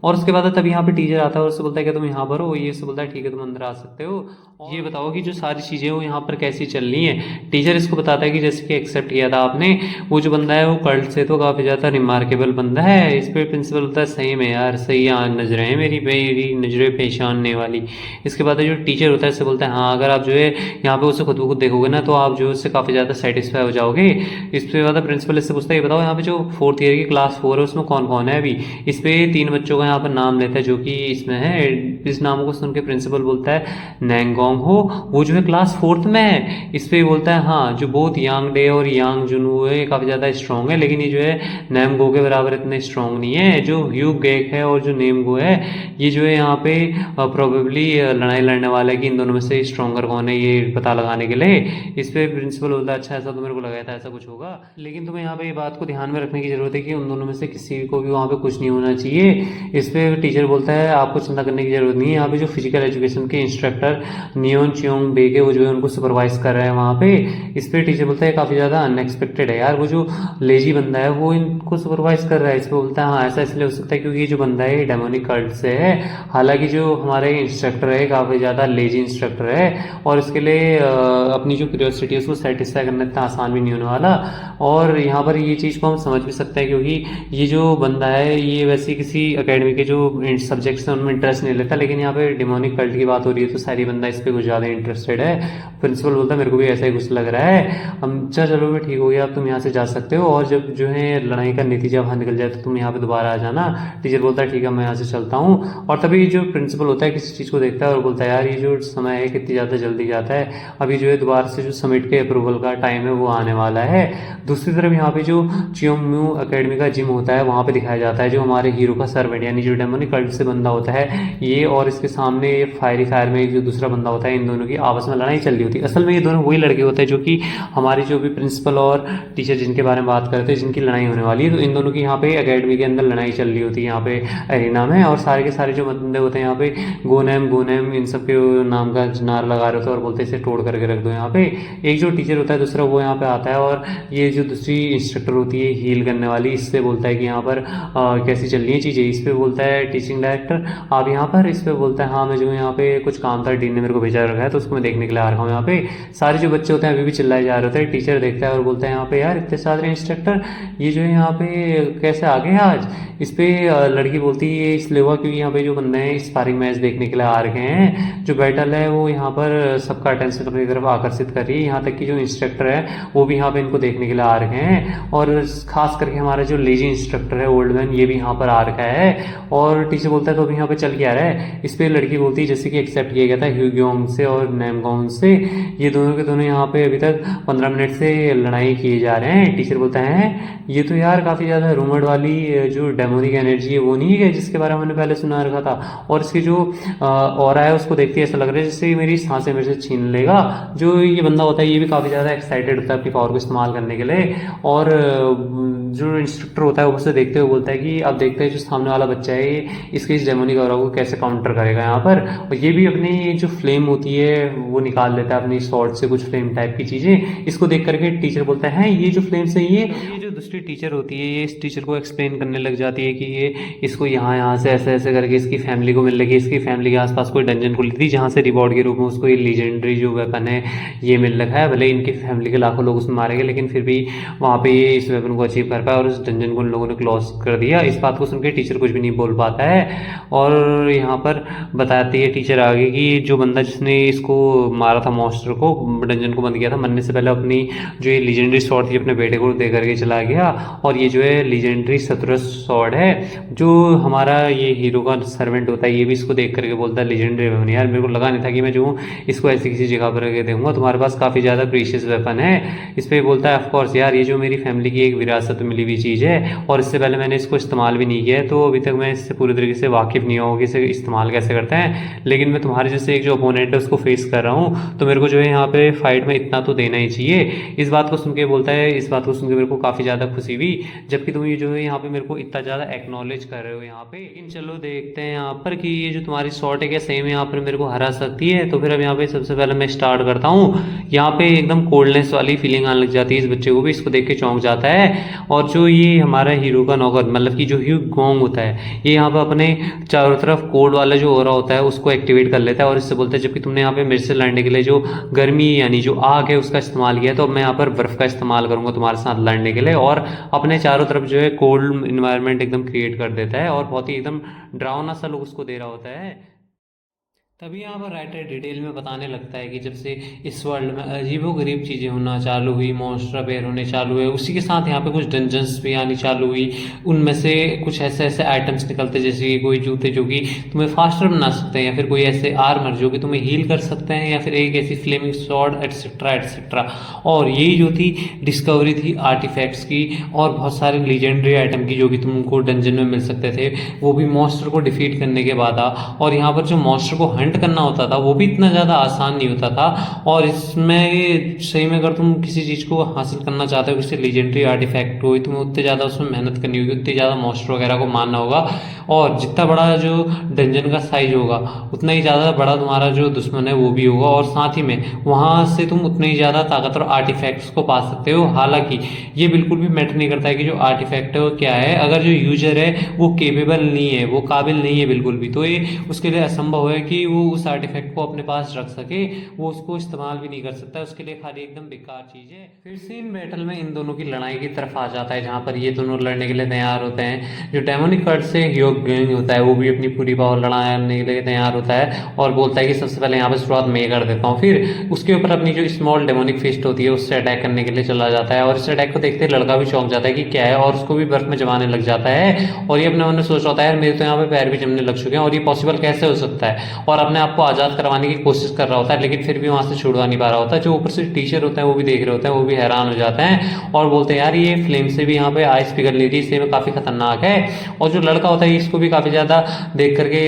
और उसके बाद तब यहाँ पे टीचर आता है और उससे बोलता है कि तुम यहाँ पर हो, ये से बोलता है ठीक है तुम अंदर आ सकते हो, ये बताओ कि जो सारी चीज़ें वो यहाँ पर कैसी चल रही हैं। टीचर इसको बताता है कि जैसे कि एक्सेप्ट किया था आपने, वो जो बंदा है वो कल्ट से तो काफ़ी ज़्यादा रिमार्केबल बंदा है। इस पर प्रिंसिपल होता है सही में यार, सही नजरें हैं मेरी नजरें पहचानने वाली। इसके बाद जो टीचर होता है इससे बोलता है हाँ अगर आप जो है यहाँ पे उसे खुद ब खुद देखोगे ना तो आप जो उससे काफ़ी ज़्यादा सेटिस्फाई हो जाओगे। इस पर बाद प्रिंसिपल इससे पूछता है ये बताओ यहाँ पे जो 4th ईयर की क्लास 4 है उसमें कौन कौन है अभी। इस पर 3 बच्चों का यहाँ पर नाम लेता है जो कि इसमें है। इस नामों को सुन के प्रिंसिपल बोलता है नैंगोंग हो, वो जो है क्लास 4th में है। इस पे बोलता है हाँ जो बोथ यांग डे और यांग जुनू है काफ़ी ज़्यादा स्ट्रॉन्ग है, लेकिन ये जो है नेमगो के बराबर इतने स्ट्रॉन्ग नहीं है। जो ह्यू गेक है और जो नेमगो है ये जो है यहाँ पे प्रोबेबली लड़ाई लड़ने वाला है कि इन दोनों में से स्ट्रॉन्गर कौन है ये पता लगाने के लिए। इस पे प्रिंसिपल बोलता है अच्छा ऐसा तो मेरे को लगा था ऐसा कुछ होगा, लेकिन तुम्हें यहाँ पे ये बात को ध्यान में रखने की जरूरत है कि उन दोनों में से किसी को भी वहाँ पे कुछ नहीं होना चाहिए। इस पे टीचर बोलता है आपको चिंता करने की जरूरत नहीं है, यहाँ पे जो फिजिकल एजुकेशन के इंस्ट्रक्टर नियोन चियोंग बेगे वो जो है उनको सुपरवाइज कर रहे हैं वहाँ पे। इस पे टीचर बोलता है काफ़ी ज़्यादा अनएक्सपेक्टेड है यार, वो जो लेजी बंदा है वो इनको सुपरवाइज कर रहा है। इस पे बोलता है हाँ ऐसा इसलिए हो सकता है क्योंकि जो बंदा है डेमोनिक कल्ट से है, हालांकि जो हमारे इंस्ट्रक्टर है काफ़ी ज़्यादा लेजी इंस्ट्रक्टर है और इसके लिए अपनी जो क्यूरियोसिटी है उसको सेटिस्फाई करना इतना आसान भी नहीं होने वाला। और यहाँ पर ये चीज़ को हम समझ भी सकते हैं क्योंकि ये जो बंदा है ये वैसे किसी अकेडमी के जो सब्जेक्ट्स हैं उनमें इंटरेस्ट नहीं लेता, लेकिन यहाँ पे डेमोनिक कल्ट की बात हो रही है तो सारी बंदा इस पर कुछ ज़्यादा इंटरेस्टेड है। प्रिंसिपल बोलता है मेरे को भी ऐसा ही कुछ लग रहा है, हम चलो भी ठीक हो गया अब तुम यहाँ से जा सकते हो, और जब जो है लड़ाई का नतीजा बाहर निकल जाए तो तुम यहाँ पे दोबारा आ जाना। टीचर बोलता है ठीक है मैं यहाँ से चलता हूँ। और तभी जो प्रिंसिपल होता है किसी चीज़ को देखता है और बोलता है यार ये जो समय है कितनी ज़्यादा जल्दी जाता है, अभी जो है दोबारा से जो समिट के अप्रूवल का टाइम है वो आने वाला है। दूसरी तरफ यहाँ पे जो चियोंगम्यू अकेडमी का जिम होता है वहाँ पे दिखाया जाता है जो हमारे हीरो का सर्वेंट यानी जो डेमोनिक कल्ट से बंदा होता है ये, और इसके सामने फायर में एक जो दूसरा बंदा होता है, इन दोनों की आपस में लड़ाई चल रही होती है। असल में ये दोनों वही लड़के होते हैं जो कि हमारी जो भी प्रिंसिपल और टीचर जिनके बारे में बात करते हैं जिनकी लड़ाई होने वाली है, तो इन दोनों की यहाँ पे अकेडमी के अंदर लड़ाई चल रही होती है यहाँ पे एरिना में। और सारे के सारे जो बंदे होते हैं यहाँ पे गोनेम इन सब के नाम का नारा लगा रहे होते हैं और बोलते हैं इसे तोड़ करके रख दो यहाँ पे। एक जो टीचर होता है दूसरा वो यहाँ पे आता है और ये जो दूसरी इंस्ट्रक्टर होती है हील करने वाली, इससे बोलता है कि यहाँ पर कैसी चल रही है चीज़ें। इस पर बोलता है टीचिंग डायरेक्टर आप यहाँ पर। इस पर बोलता है हाँ मैं जो यहाँ पे कुछ काम था डीन ने मेरे को भेजा रखा है तो उसको मैं देखने के लिए आ रहा हूँ यहाँ पे। सारे जो बच्चे होते हैं अभी भी चिल्लाए जा रहे होते हैं। टीचर देखता है और बोलता है यहाँ पे यार इतने सारे इंस्ट्रक्टर ये जो है यहाँ पे कैसे आ गए आज। इस पे लड़की बोलती है इसलिए हुआ क्योंकि यहाँ पे जो बंदे हैं स्पारिंग मैच देखने के लिए आ रखे हैं, जो बैटल है वो यहाँ पर सबका अटेंशन अपनी तरफ आकर्षित कर रही है। यहाँ तक कि जो इंस्ट्रक्टर है वो भी यहाँ पे इनको देखने के लिए आ रखे हैं, और खास करके हमारा जो लेजी इंस्ट्रक्टर है ओल्ड मैन ये भी यहाँ पर आ रखा है। और टीचर बोलता है तो अभी यहाँ पे चल के आ रहा है। इस पे लड़की बोलती है जैसे कि एक्सेप्ट किया गया था ह्यूग्योंग से और नैमगोंग से, ये दोनों के दोनों यहाँ पे अभी तक 15 मिनट से लड़ाई किए जा रहे हैं। टीचर बोलता है ये तो यार काफ़ी ज़्यादा रूमर्ड वाली जो डेमोनिक एनर्जी है वो नहीं है जिसके बारे में हमने पहले सुना रखा था, और इसकी जो ऑरा है उसको देखते ऐसा लग रहा है जैसे मेरी सांसें मेरे से छीन लेगा। जो ये बंदा होता है ये भी काफ़ी ज़्यादा एक्साइटेड होता है अपनी पावर को इस्तेमाल करने के लिए, और जो इंस्ट्रक्टर होता है वो उसे देखते हुए बोलता है कि अब देखते हैं जो सामने वाला बच्चा है ये इसके इस डेमोनिक ऑरा को कैसे काउंटर करेगा यहाँ पर। और ये भी अपनी जो फ्लेम होती है वो निकाल लेता है अपनी शॉर्ट से कुछ फ्लेम टाइप की चीज़ें। इसको देख करके टीचर बोलता है ये जो फ्लेम से ये जो दूसरी टीचर होती है ये इस टीचर को एक्सप्लेन करने लग जाती है कि ये इसको यहाँ से ऐसे ऐसे करके इसकी फैमिली को मिल लगी, इसकी फैमिली के आसपास कोई डंजन खुली थी जहाँ से रिवॉर्ड के रूप में उसको ये लीजेंडरी जो वेपन है ये मिल रखा है। भले इनकी फैमिली के लाखों लोग उसमें मारे गए लेकिन फिर भी वहाँ पे ये इस वेपन को अचीव कर पाया और उस डंजन को उन लोगों ने क्लोज कर दिया। इस बात को सुनकर टीचर कुछ भी नहीं नहीं बोल पाता है। और यहाँ पर बताती है टीचर आगे कि जो बंदा जिसने इसको मारा था, मॉन्स्टर को, डंजन को बंद किया था, मरने से पहले अपनी जो ये लीजेंडरी स्वॉर्ड थी अपने बेटे को दे करके चला गया। और ये जो है लीजेंडरी शत्रुस स्वॉर्ड है, जो हमारा ये हीरो का सर्वेंट होता है, ये भी इसको देख करके बोलता है लीजेंडरी वेपन। यार मेरे को लगा नहीं था कि मैं जो इसको ऐसी किसी जगह पर रखे देखूंगा, तुम्हारे पास काफ़ी ज़्यादा प्रीशियस वेपन है। इस पर बोलता है ऑफकोर्स यार, ये जो मेरी फैमिली की एक विरासत मिली हुई चीज़ है और इससे पहले मैंने इसको इस्तेमाल भी नहीं किया है, तो अभी तक मैं इससे पूरी तरीके से वाकिफ़ नहीं हूँ कि इसे इस्तेमाल कैसे करते हैं। लेकिन मैं तुम्हारे जैसे एक जो अपोनेंट है उसको फेस कर रहा हूँ, तो मेरे को जो है यहाँ पे फाइट में इतना तो देना ही चाहिए। इस बात को सुन के बोलता है, इस बात को सुन के मेरे को काफ़ी ज़्यादा खुशी हुई, जबकि तुम ये जो है यहाँ पे मेरे को इतना ज़्यादा एक्नॉलेज कर रहे हो यहाँ पे। लेकिन चलो देखते हैं यहाँ पर कि ये जो तुम्हारी शॉट है क्या सेम यहाँ पर मेरे को हरा सकती है। तो फिर अब यहाँ पे सबसे पहले मैं स्टार्ट करता हूँ। यहाँ पे एकदम कोल्डनेस वाली फीलिंग आने लग जाती है इस बच्चे को भी, इसको देख के चौंक जाता है। और जो ये हमारा हीरो का नौकर, मतलब कि जो ह्यू गोंग होता है, ये यहाँ पे अपने चारों तरफ कोड वाला जो हो रहा होता है उसको एक्टिवेट कर लेता है और इससे बोलता है जबकि तुमने यहाँ पे मेरे से लड़ने के लिए जो गर्मी यानी जो आग है उसका इस्तेमाल किया है, तो अब मैं यहाँ पर बर्फ़ का इस्तेमाल करूंगा तुम्हारे साथ लड़ने के लिए। और अपने चारों तरफ जो है कोल्ड इन्वायरमेंट एकदम क्रिएट कर देता है और बहुत ही एकदम डरावना सा लुक उसको दे रहा होता है। तभी यहाँ पर राइटर डिटेल में बताने लगता है कि जब से इस वर्ल्ड में अजीबोगरीब चीज़ें होना चालू हुई, मॉन्स्टर अपेयर होने चालू हुए, उसी के साथ यहाँ पे कुछ डंजन्स भी आनी चालू हुई। उनमें से कुछ ऐसे ऐसे आइटम्स निकलते जैसे कि कोई जूते जो कि तुम्हें फास्टर बना सकते हैं, या फिर कोई ऐसे आर्मर जो कि तुम्हें हील कर सकते हैं, या फिर एक ऐसी फ्लेमिंग स्वॉर्ड एटसेट्रा एटसेट्रा। और यही जो थी डिस्कवरी थी आर्टिफैक्ट्स की और बहुत सारे लीजेंडरी आइटम की जो कि तुमको डंजन में मिल सकते थे, वो भी मॉन्स्टर को डिफीट करने के बाद। और यहाँ पर जो मॉन्स्टर को करना होता था वो भी इतना ज़्यादा आसान नहीं होता था। और इसमें सही में अगर तुम किसी चीज़ को हासिल करना चाहते हो, किसी लीजेंडरी आर्टिफैक्ट हो, तुम्हें उतने ज़्यादा उसमें मेहनत करनी होगी, उतनी ज़्यादा मॉन्स्टर वगैरह को मारना होगा। और जितना बड़ा जो डंजन का साइज होगा उतना ही ज़्यादा बड़ा तुम्हारा जो दुश्मन है वो भी होगा, और साथ ही में वहाँ से तुम उतने ही ज़्यादा ताकतवर आर्टिफैक्ट्स को पा सकते हो। हालांकि ये बिल्कुल भी मैटर नहीं करता है कि जो आर्टिफैक्ट है वो क्या है, अगर जो यूजर है वो केपेबल नहीं है, वो काबिल नहीं है बिल्कुल भी, तो ये उसके लिए असंभव है कि वो उस आर्टिफैक्ट को अपने पास रख सके, वो उसको इस्तेमाल भी नहीं कर सकता, उसके लिए खाली एकदम बेकार चीज़ है। फिर से इन बैटल में इन दोनों की लड़ाई की तरफ आ जाता है, जहाँ पर ये दोनों लड़ने के लिए तैयार होते हैं। जो डेमोनिक कर्ट से ह्यूग गोंग होता है वो भी अपनी पूरी पावर लड़ाने के लिए तैयार होता है और बोलता है कि सबसे पहले यहाँ पर शुरुआत मैं कर देता हूँ। फिर उसके ऊपर अपनी जो स्मॉल डेमोनिक फिस्ट होती है उससे अटैक करने के लिए चला जाता है, और इस अटैक को देखते लड़का भी चौंक जाता है कि क्या है, और उसको भी बर्फ में जमाने लग जाता है। और ये अपने मन में सोच रहा होता है यार मेरे तो यहाँ पे पैर भी जमने लग चुके हैं और ये पॉसिबल कैसे हो सकता है, और अपने आप को आज़ाद करवाने की कोशिश कर रहा होता है, लेकिन फिर भी वहाँ से छुड़वा नहीं पा रहा होता। जो ऊपर से टीचर होता है वो भी देख रहे होते हैं, वो भी हैरान हो जाते हैं और बोलते हैं यार ये फ्लेम से भी यहाँ पे आइस पिघल नहीं रही, इससे में काफ़ी खतरनाक है। और जो लड़का होता है इसको भी काफ़ी ज़्यादा देख करके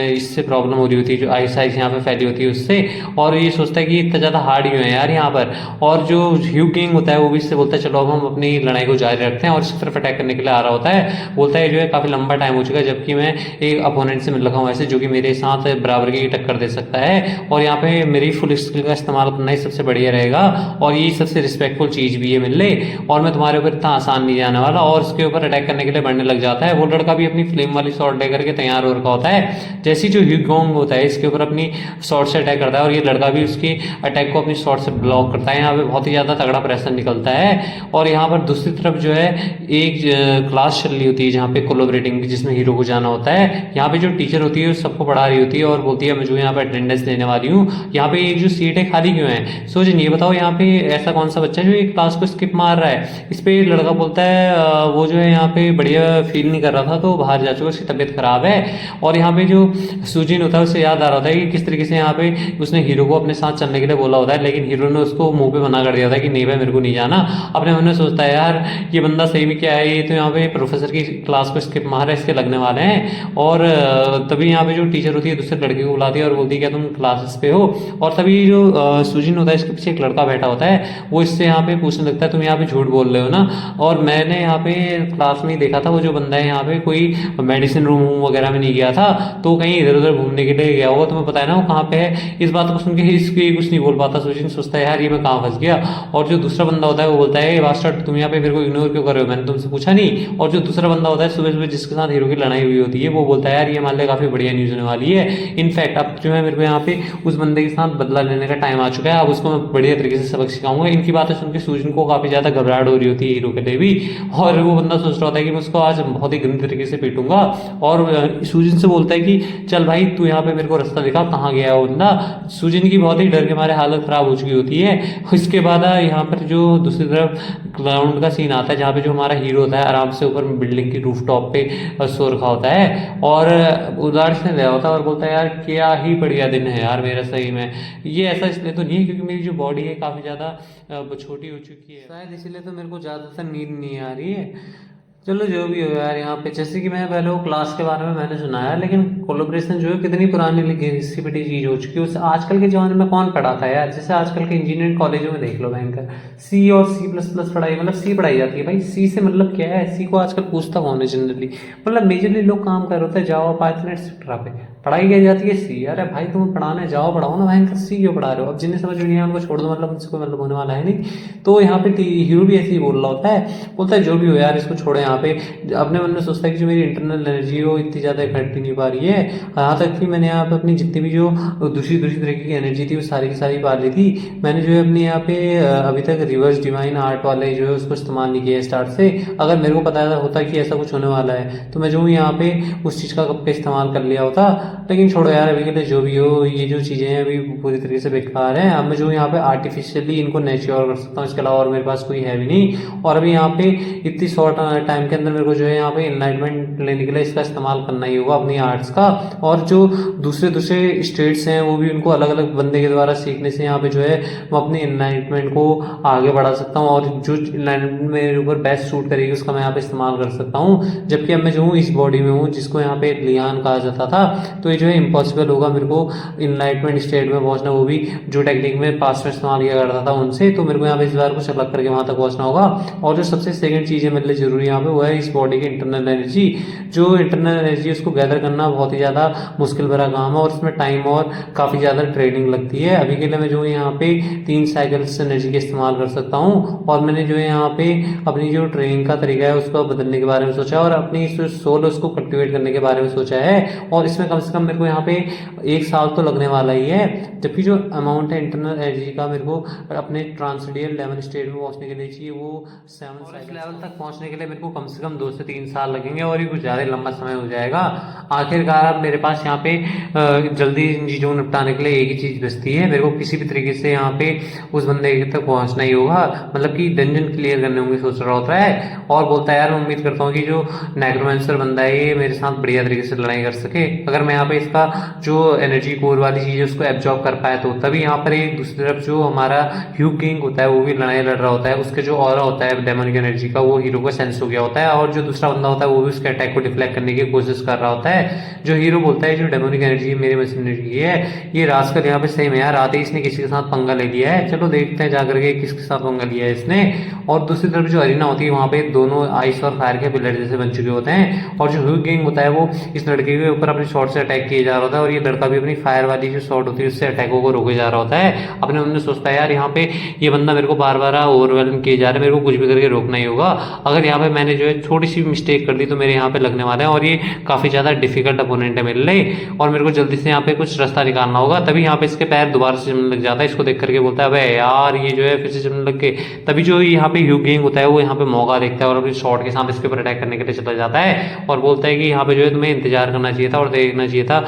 इससे प्रॉब्लम हो रही होती है, जो आइस आइस यहाँ पे फैली होती है उससे, और ये सोचता है कि इतना ज़्यादा हार्ड क्यों है यार यहाँ पर। और जो ह्यू किंग होता है वो भी इससे बोलता है चलो अब हम अपनी लड़ाई को जारी रखते हैं, और इस तरफ अटैक करने के लिए आ रहा होता है। बोलता है जो है काफ़ी लंबा टाइम हो चुका है जबकि मैं एक अपोनेंट से मिल रखा हूँ ऐसे जो कि मेरे साथ बराबर की टक्कर दे सकता है, और यहाँ पे मेरी फुल स्किल का इस्तेमाल करना ही सबसे बढ़िया रहेगा, और ये सबसे रिस्पेक्टफुल चीज़ भी है मिल ले, और मैं तुम्हारे ऊपर इतना आसान नहीं जाने वाला। और इसके ऊपर अटैक करने के लिए बढ़ने लग जाता है। वो लड़का भी अपनी फ्लेम वाली शॉट लेकर के तैयार हो रखा होता है। जैसे जो ह्यू गोंग होता है इसके ऊपर अपनी शॉट से अटैक करता है, और ये लड़का भी उसकी अटैक को अपनी शॉट से ब्लॉक करता है। यहाँ पे बहुत ही ज़्यादा तगड़ा प्रेशर निकलता है। और यहाँ पर दूसरी तरफ जो है एक क्लास चल रही होती है जहाँ पे कोलैबोरेटिंग, जिसमें हीरो को जाना होता है। यहाँ पे जो टीचर होती है सबको पढ़ा रही होती है और बोलती है मैं जो यहाँ पे अटेंडेंस लेने वाली हूँ, यहाँ पे एक जो सीट है खाली क्यों है। सोचिए ये बताओ यहाँ पे ऐसा कौन सा बच्चा है जो एक क्लास को स्किप मार रहा है। इस पे लड़का बोलता है वो जो है यहाँ पे बढ़िया फील नहीं कर रहा था तो बाहर जा चुका, उसकी तबीयत खराब है। और यहाँ पे जो सुजिन होता है उससे याद आ रहा होता है कि किस तरीके से यहाँ पे उसने हीरो को अपने साथ चलने के लिए बोला होता है, लेकिन हीरो ने उसको मुंह पे मना कर दिया था कि नहीं भाई मेरे को नहीं जाना। अपने मन में सोचता है यार ये बंदा सही में क्या है, ये तो यहाँ पे प्रोफेसर की क्लास को स्किप मार है, इसके लगने वाले हैं। और तभी यहाँ पे जो टीचर होती है दूसरे लड़के को बुलाती है और बोलती है क्या तुम क्लासेस पे हो। और तभी जो सुजिन होता है इसके पीछे एक लड़का बैठा होता है, वो इससे यहाँ पे पूछने लगता है तुम यहाँ पे झूठ बोल रहे हो ना, और मैंने यहाँ पे क्लास में ही देखा था वो जो बंदा है यहाँ पे कोई मेडिसिन रूम वगैरह में नहीं गया था, तो कहीं इधर उधर घूमने के लिए गया होगा, तुम्हें पता है ना वो कहाँ पे है। इस बात को सुन के इसके कुछ नहीं बोल पाता। सुजिन सोचता है यार ये मैं कहाँ फंस गया। और जो दूसरा बंदा होता है वो बोलता है बास्टर्ड तुम यहाँ पे मेरे को इग्नोर क्यों कर रहे हो, मैंने तुमसे पूछा नहीं। और जो दूसरा बंदा होता है सुबह सुबह जिसके साथ हीरो की लड़ाई हुई होती है वो बोलता है यार ये मान लिया काफी बढ़िया न्यूज होने वाली है, इनफैक्ट अब जो है मेरे को यहाँ पे उस बंदे के साथ बदला लेने का टाइम आ चुका है। अब उसको मैं बढ़िया तरीके से सबक सिखाऊंगा। इनकी बातें सुन के सूजन को काफी ज्यादा घबराहट हो रही होती है हीरो के लिए भी, और वो बंदा सोच रहा होता है कि मैं उसको आज बहुत ही गंदे तरीके से पीटूंगा। और सूजन से बोलता है कि चल भाई तू यहाँ पे मेरे को रास्ता दिखा, कहाँ गया है वो बंदा। सूजन की बहुत ही डर के मारे हालत खराब हो चुकी होती है। उसके बाद यहाँ पर जो दूसरी तरफ ग्राउंड का सीन आता है, जहाँ पे जो हमारा हीरो होता है आराम से ऊपर बिल्डिंग की रूफ टॉप पे सो रखा होता है और उदार से ले होता है और बोलता है यार क्या ही बढ़िया दिन है यार मेरा सही में। ये ऐसा इसलिए तो नहीं है क्योंकि मेरी जो बॉडी है काफ़ी ज़्यादा छोटी हो चुकी है, शायद इसीलिए तो मेरे को ज़्यादातर नींद नहीं आ रही है। चलो जो भी हो यार, यहाँ पे जैसे कि मैं पहले वो क्लास के बारे में मैंने सुनाया, लेकिन कोलोब्रेशन जो है कितनी पुरानी घिसी पिटी चीज हो चुकी है। उसे आजकल के जमाने में कौन पढ़ाता है यार। जैसे आजकल के इंजीनियरिंग कॉलेजों में देख लो भयंकर सी और सी प्लस प्लस पढ़ाई, मतलब सी पढ़ाई जाती है भाई। सी से मतलब क्या है, सी को आजकल पूछता कौन है जनरली। मतलब मेजरली लोग काम कर रहे होते हैं जावा पाइथन एटसेट्रा पे, पढ़ाई की जाती है सी। अरे भाई तुम पढ़ाने जाओ पढ़ाओ ना भयंकर, सी क्यों पढ़ा रहे हो। अब जिन्हें समझ नहीं है उनको छोड़ दो, मतलब उनसे कोई मतलब होने वाला है नहीं। तो यहाँ पे हीरो भी ऐसे ही बोल रहा होता है, बोलता है जो भी हो यार इसको छोड़ो। यहाँ पे अपने मन में सोचता है कि जो मेरी इंटरनल एनर्जी हो इतनी ज़्यादा इकट्ठी नहीं पा रही है। यहाँ तक कि मैंने यहाँ पे अपनी जितनी भी जो दूसरी दूसरी तरीके की एनर्जी थी वो सारी की सारी पा ली थी। मैंने जो है अपने यहाँ पे अभी तक रिवर्स डिवाइन आर्ट वाले जो है उसको इस्तेमाल नहीं किया स्टार्ट से। अगर मेरे को पता होता कि ऐसा कुछ होने वाला है तो मैं जो यहाँ पे उस चीज़ का कब पे इस्तेमाल कर लिया होता। लेकिन छोड़ो यार, अभी के लिए जो भी हो, ये जो चीज़ें हैं अभी पूरी तरीके से बेकार हैं। अब मैं जो यहाँ पे आर्टिफिशियली इनको नेच्योर कर सकता हूँ, इसके अलावा और मेरे पास कोई है भी नहीं। और अभी यहाँ पे इतनी शॉर्ट टाइम के अंदर मेरे को जो है यहाँ पे इनलाइटमेंट लेने के लिए इसका इस्तेमाल करना ही होगा अपनी आर्ट्स का। और जो दूसरे दूसरे स्टेट्स हैं वो भी उनको अलग अलग बंदे के द्वारा सीखने से यहाँ पे जो है मैं अपनी इनलाइटमेंट को आगे बढ़ा सकता हूँ। और जो इनलाइटमेंट मेरे ऊपर बेस्ट सूट करेगी उसका मैं यहाँ पे इस्तेमाल कर सकता हूँ। जबकि अब मैं जो हूँ इस बॉडी में हूँ जिसको यहाँ पे लियान कहा जाता था, तो ये जो है इम्पॉसिबल होगा मेरे को इनलाइटमेंट स्टेट में पहुंचना, वो भी जो टेक्निक में पास्ट में इस्तेमाल किया करता था उनसे। तो मेरे को यहाँ पे इस बार कुछ अलग करके वहां तक पहुंचना होगा। और जो सबसे सेकंड चीज़ है मेरे लिए जरूरी यहाँ पे वो है इस बॉडी की इंटरनल एनर्जी। जो इंटरनल एनर्जी उसको गैदर करना बहुत ही ज़्यादा मुश्किल भरा काम है और उसमें टाइम और काफ़ी ज़्यादा ट्रेनिंग लगती है। अभी के लिए मैं जो यहाँ पे 3 साइकिल्स एनर्जी का इस्तेमाल कर सकता हूँ। और मैंने जो है यहाँ पे अपनी जो ट्रेनिंग का तरीका है उसको बदलने के बारे में सोचा और अपनी सोल उसको कल्टिवेट करने के बारे में सोचा है। और इसमें कम से कम मेरे को यहाँ पे 1 साल तो लगने वाला ही है। जबकि जो अमाउंट है इंटरनल एनर्जी का मेरे को अपने ट्रांसडियल लेवल स्टेट में पहुंचने के लिए चाहिए वो 7 लेवल तक पहुंचने के लिए मेरे को कम से कम 2 से 3 साल लगेंगे और ये कुछ ज़्यादा लंबा समय हो जाएगा। आखिरकार अब मेरे पास यहाँ पे जल्दी इन चीज़ों को निपटाने के लिए एक ही चीज़ बचती है, मेरे को किसी भी तरीके से यहाँ पे उस बंदे तक पहुँचना ही होगा। मतलब कि डंजन क्लियर करने होंगे सोच रहा होता है। और बोलता है यार मैं उम्मीद करता हूँ कि जो नेक्रोमैंसर बंदा है ये मेरे साथ बढ़िया तरीके से लड़ाई कर सके। अगर मैं यहाँ पे इसका जो एनर्जी कोर वाली चीज़ है उसको एब्जॉर्ब कर पाए तो तभी यहाँ पर एक दूसरी तरफ जो हमारा ह्यूग किंग होता है वो भी लड़ाई लड़ रहा होता है। उसके जो ऑरा होता है डेमन की एनर्जी का वो हीरो को सेंस हो गया होता है और जो दूसरा बंदा होता है वो भी उसके अटैक को डिफ्लेक्ट करने की कोशिश कर रहा होता है। जो हीरो बोलता है जो डेमोनिक एनर्जी मेरे मशीनरी की है ये रास्कल यहाँ पे सही में यार आते ही इसने किसी के साथ पंगा ले लिया है। चलो देखते हैं जाकर के किसके साथ पंगा लिया है इसने। और दूसरी तरफ जो अरीना होती है वहाँ पे दोनों आइस और फायर के पिलर जैसे बन चुके होते हैं। और जो ह्यूग किंग होता है वो इस लड़के के ऊपर अपने शॉट से अटैक किए जा रहा होता है और ये लड़का भी अपनी फायर वाली जो शॉट होती है उससे अटैकों को रोके जा रहा होता है। अपने मन में सोचता है यार यहाँ पे ये बंदा मेरे को बार बार ओवरवेलम किए जा रहा है, मेरे को कुछ भी करके रोकना ही होगा। अगर यहाँ पे मैंने जो है छोटी सी मिस्टेक कर दी तो मेरे यहाँ पे लगने वाला है और ये काफ़ी ज़्यादा डिफिकल्ट अपोनेंट है मेरे लिए और मेरे को जल्दी से यहाँ पे कुछ रास्ता निकालना होगा। तभी यहाँ पे इसके पैर दोबारा से जमने लग जाता है। इसको देख करके बोलता है अबे यार ये जो है फिर से जमने लग गए। तभी जो यहाँ पे ह्यूग किंग होता है वो यहाँ पे मौका देखता है और अपनी शॉट के साथ इसके ऊपर अटैक करने के लिए चला जाता है और बोलता है कि यहाँ पे जो है तुम्हें इंतजार करना चाहिए था और देखना चाहिए था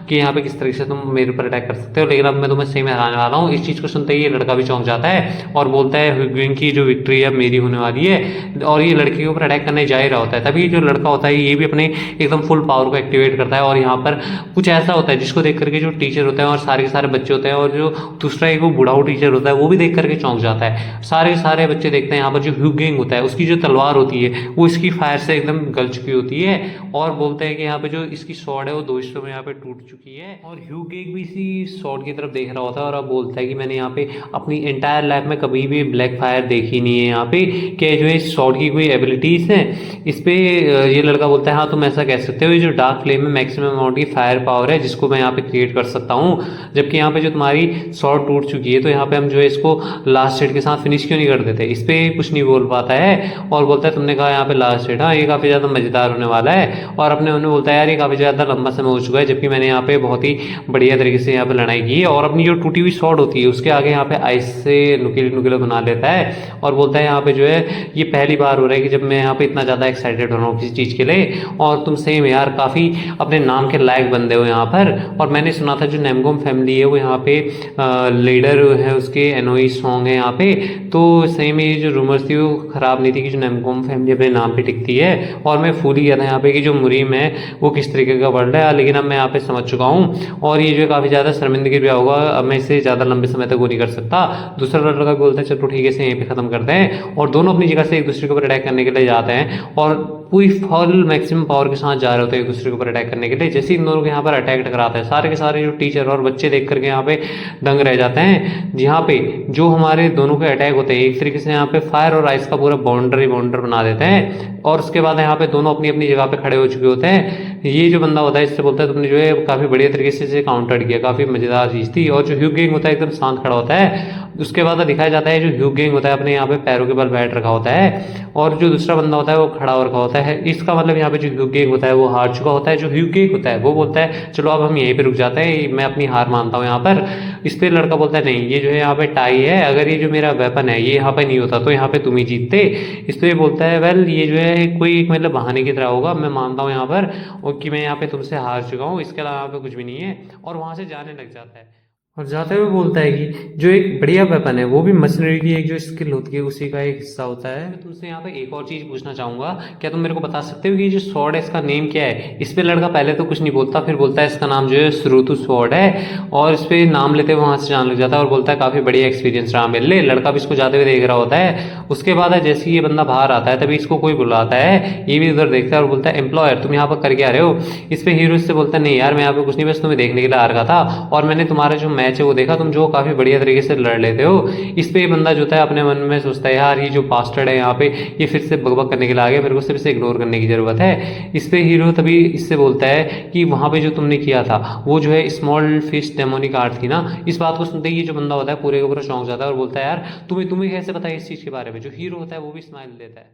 कि यहाँ पे किस तरीके से तुम मेरे ऊपर अटैक कर सकते हो, लेकिन अब मैं तुम्हें सही में हराने वाला हूँ। इस चीज़ को सुनते ही ये लड़का भी चौंक जाता है और बोलता है ह्यूग किंग की जो विक्ट्री है मेरी होने वाली है और ये लड़के के ऊपर अटैक करने जा ही रहा होता है। तभी जो लड़का होता है ये भी अपने एकदम फुल पावर को एक्टिवेट करता है और यहाँ पर कुछ ऐसा होता है जिसको देख करके जो टीचर होते हैं और सारे के सारे बच्चे होते हैं और जो दूसरा एक वो बुढ़ाऊ टीचर होता है वो भी देख करके चौंक जाता है। सारे के सारे बच्चे देखते हैं यहाँ पर जो ह्यूग किंग होता है उसकी जो तलवार होती है वो इसकी फायर से एकदम गल चुकी होती है और बोलते हैं कि यहाँ पे जो इसकी स्वॉर्ड है वो 2 हिस्सों में यहाँ पे टूट चुकी है। और ह्यूग किंग भी इसी स्वॉर्ड की तरफ देख रहा होता है और अब बोलता है कि मैंने यहाँ पे अपनी एंटायर लाइफ में कभी भी ब्लैक फायर देखी नहीं है। यहाँ पे क्या जो है इस स्वॉर्ड की कोई एबिलिटीज है इस पे। ये लड़का बोलता है हाँ तुम ऐसा कह सकते हो, ये जो डार्क फ्लेम में मैक्सिमम अमाउंट की फायर पावर है जिसको मैं यहाँ पे क्रिएट कर सकता हूँ। जबकि यहाँ पे जो तुम्हारी स्वॉर्ड टूट चुकी है तो यहाँ पे हम जो है इसको लास्ट हिट के साथ फिनिश क्यों नहीं कर देते। इस पे कुछ नहीं बोल पाता है और बोलता है तुमने कहा यहाँ पे लास्ट हिट, हाँ ये काफ़ी ज़्यादा मज़ेदार होने वाला है। और अपने उन्हें बोलता है यार ये काफ़ी ज़्यादा लंबा समय हो चुका चुका है, जबकि मैंने यहाँ पे बहुत ही बढ़िया तरीके से यहाँ पे लड़ाई की है। और अपनी जो टूटी हुई स्वॉर्ड होती है उसके आगे यहाँ पे आइस से नुकीले नुकीले बना लेता है और बोलता है यहाँ पे जो है ये पहली बार हो रहा है कि जब मैं यहाँ पे इतना ज़्यादा एक्साइटेड हो रहा हूँ किसी चीज़ के लिए, और तुम सेम यार काफ़ी अपने नाम के लायक बंदे हो यहाँ पर। और मैंने सुना था जो नेमगोम फैमिली है वो यहाँ पे लीडर है उसके एनोई सॉन्ग है यहाँ पे, तो सही में ये जो रूमर्स थी वो ख़राब नहीं थी कि जो नेमगोम फैमिली अपने नाम पे टिकती है। और मैं भूल ही गया था यहाँ पे कि जो मुरीम है वो किस तरीके का वर्ल्ड है, लेकिन अब मैं यहाँ पे समझ चुका हूँ। और ये जो है काफ़ी ज़्यादा शर्मिंदगी भी होगा, अब मैं इसे ज़्यादा लंबे समय तक वो नहीं कर सकता। दूसरा लड़का भी बोलता है चलो ठीक है इसे यहीं पे ख़त्म करते हैं, और दोनों अपनी जगह से एक दूसरे के ऊपर अटैक करने के लिए जाते हैं और पूरी फुल मैक्सिमम पावर के साथ जा रहे होते हैं एक दूसरे के ऊपर अटैक करने के लिए। जैसे इन दोनों के यहाँ पर अटैक टकराता है, सारे के सारे जो टीचर और बच्चे देख करके यहाँ पे दंग रह जाते हैं। यहाँ पे जो हमारे दोनों के अटैक होते हैं एक तरीके से यहाँ पे फायर और आइस का पूरा बाउंड्री बना देते हैं, और उसके बाद यहाँ पे दोनों अपनी अपनी जगह पे खड़े हो चुके होते हैं। ये जो बंदा होता है इससे बोलता है तुमने जो है काफ़ी बढ़िया तरीके से इसे काउंटर किया, काफ़ी मज़ेदार चीज़ थी। और जो ह्यू गेंग होता है एकदम शांत खड़ा होता है। उसके बाद दिखाया जाता है जो ह्यू गेंग होता है अपने यहाँ पे पैरों के बल बैठ रखा होता है, और जो दूसरा बंदा होता है वो खड़ा हो रखा होता है। इसका मतलब यहाँ पे जो ह्यू गेंग होता है वो हार चुका होता है। जो ह्यू गेंग होता है वो बोलता है चलो अब हम यहीं पे रुक जाते हैं, मैं अपनी हार मानता हूँ यहाँ पर। इस पे लड़का बोलता है नहीं ये जो है यहाँ पे टाई है, अगर ये जो मेरा वेपन है ये यहाँ पे नहीं होता तो यहाँ पे तुम ही जीतते। इस पे बोलता है वेल ये जो है कोई एक मतलब बहाने की तरह होगा, मैं मानता हूँ यहाँ पर और कि मैं यहाँ पे तुमसे हार चुका हूँ, इसके अलावा यहाँ पे कुछ भी नहीं है। और वहाँ से जाने लग जाता है और जाते हुए बोलता है कि जो एक बढ़िया वेपन है वो भी मशीनरी की एक जो स्किल होती है उसी का एक हिस्सा होता है। मैं तुमसे यहाँ पे एक और चीज़ पूछना चाहूँगा, क्या तुम मेरे को बता सकते हो कि ये जो स्वॉर्ड है इसका नेम क्या है? इस पे लड़का पहले तो कुछ नहीं बोलता, फिर बोलता है इसका नाम जो है श्रुतु स्वॉर्ड है, और इस पे नाम लेते हुए वहाँ से जाने लग जाता है और बोलता है काफ़ी बढ़िया एक्सपीरियंस रहा मेरे लिए। लड़का भी इसको जाते हुए देख रहा होता है। उसके बाद जैसे ही ये बंदा बाहर आता है तभी इसको कोई बुलाता है, ये भी उधर देखता है और बोलता है एम्प्लॉयर तुम यहाँ पर कर क्या रहे हो? इस पे हीरो इससे बोलता है नहीं यार मैं यहाँ पे कुछ नहीं, बस तुम्हें देखने के लिए आ रखा था और मैंने तुम्हारा जो मैच है वो देखा, तुम जो काफी बढ़िया तरीके से लड़ लेते हो। इस पे ये बंदा जो है अपने मन में सोचता है यार ये जो बास्टर्ड है यहाँ पे ये फिर से बकबक करने के लिए आ गया, मेरे को सिर्फ इसे इग्नोर करने की जरूरत है। इस पे हीरो तभी इससे बोलता है कि वहां पे जो तुमने किया था वो जो है स्मॉल फिश डेमोनिक आर्ट थी ना। इस बात को सुनते ही ये जो बंदा होता है पूरे के पूरा चौंक जाता है और बोलता है यार तुम्हें कैसे पता है इस चीज के बारे में? जो हीरो होता है वो भी स्माइल देता है।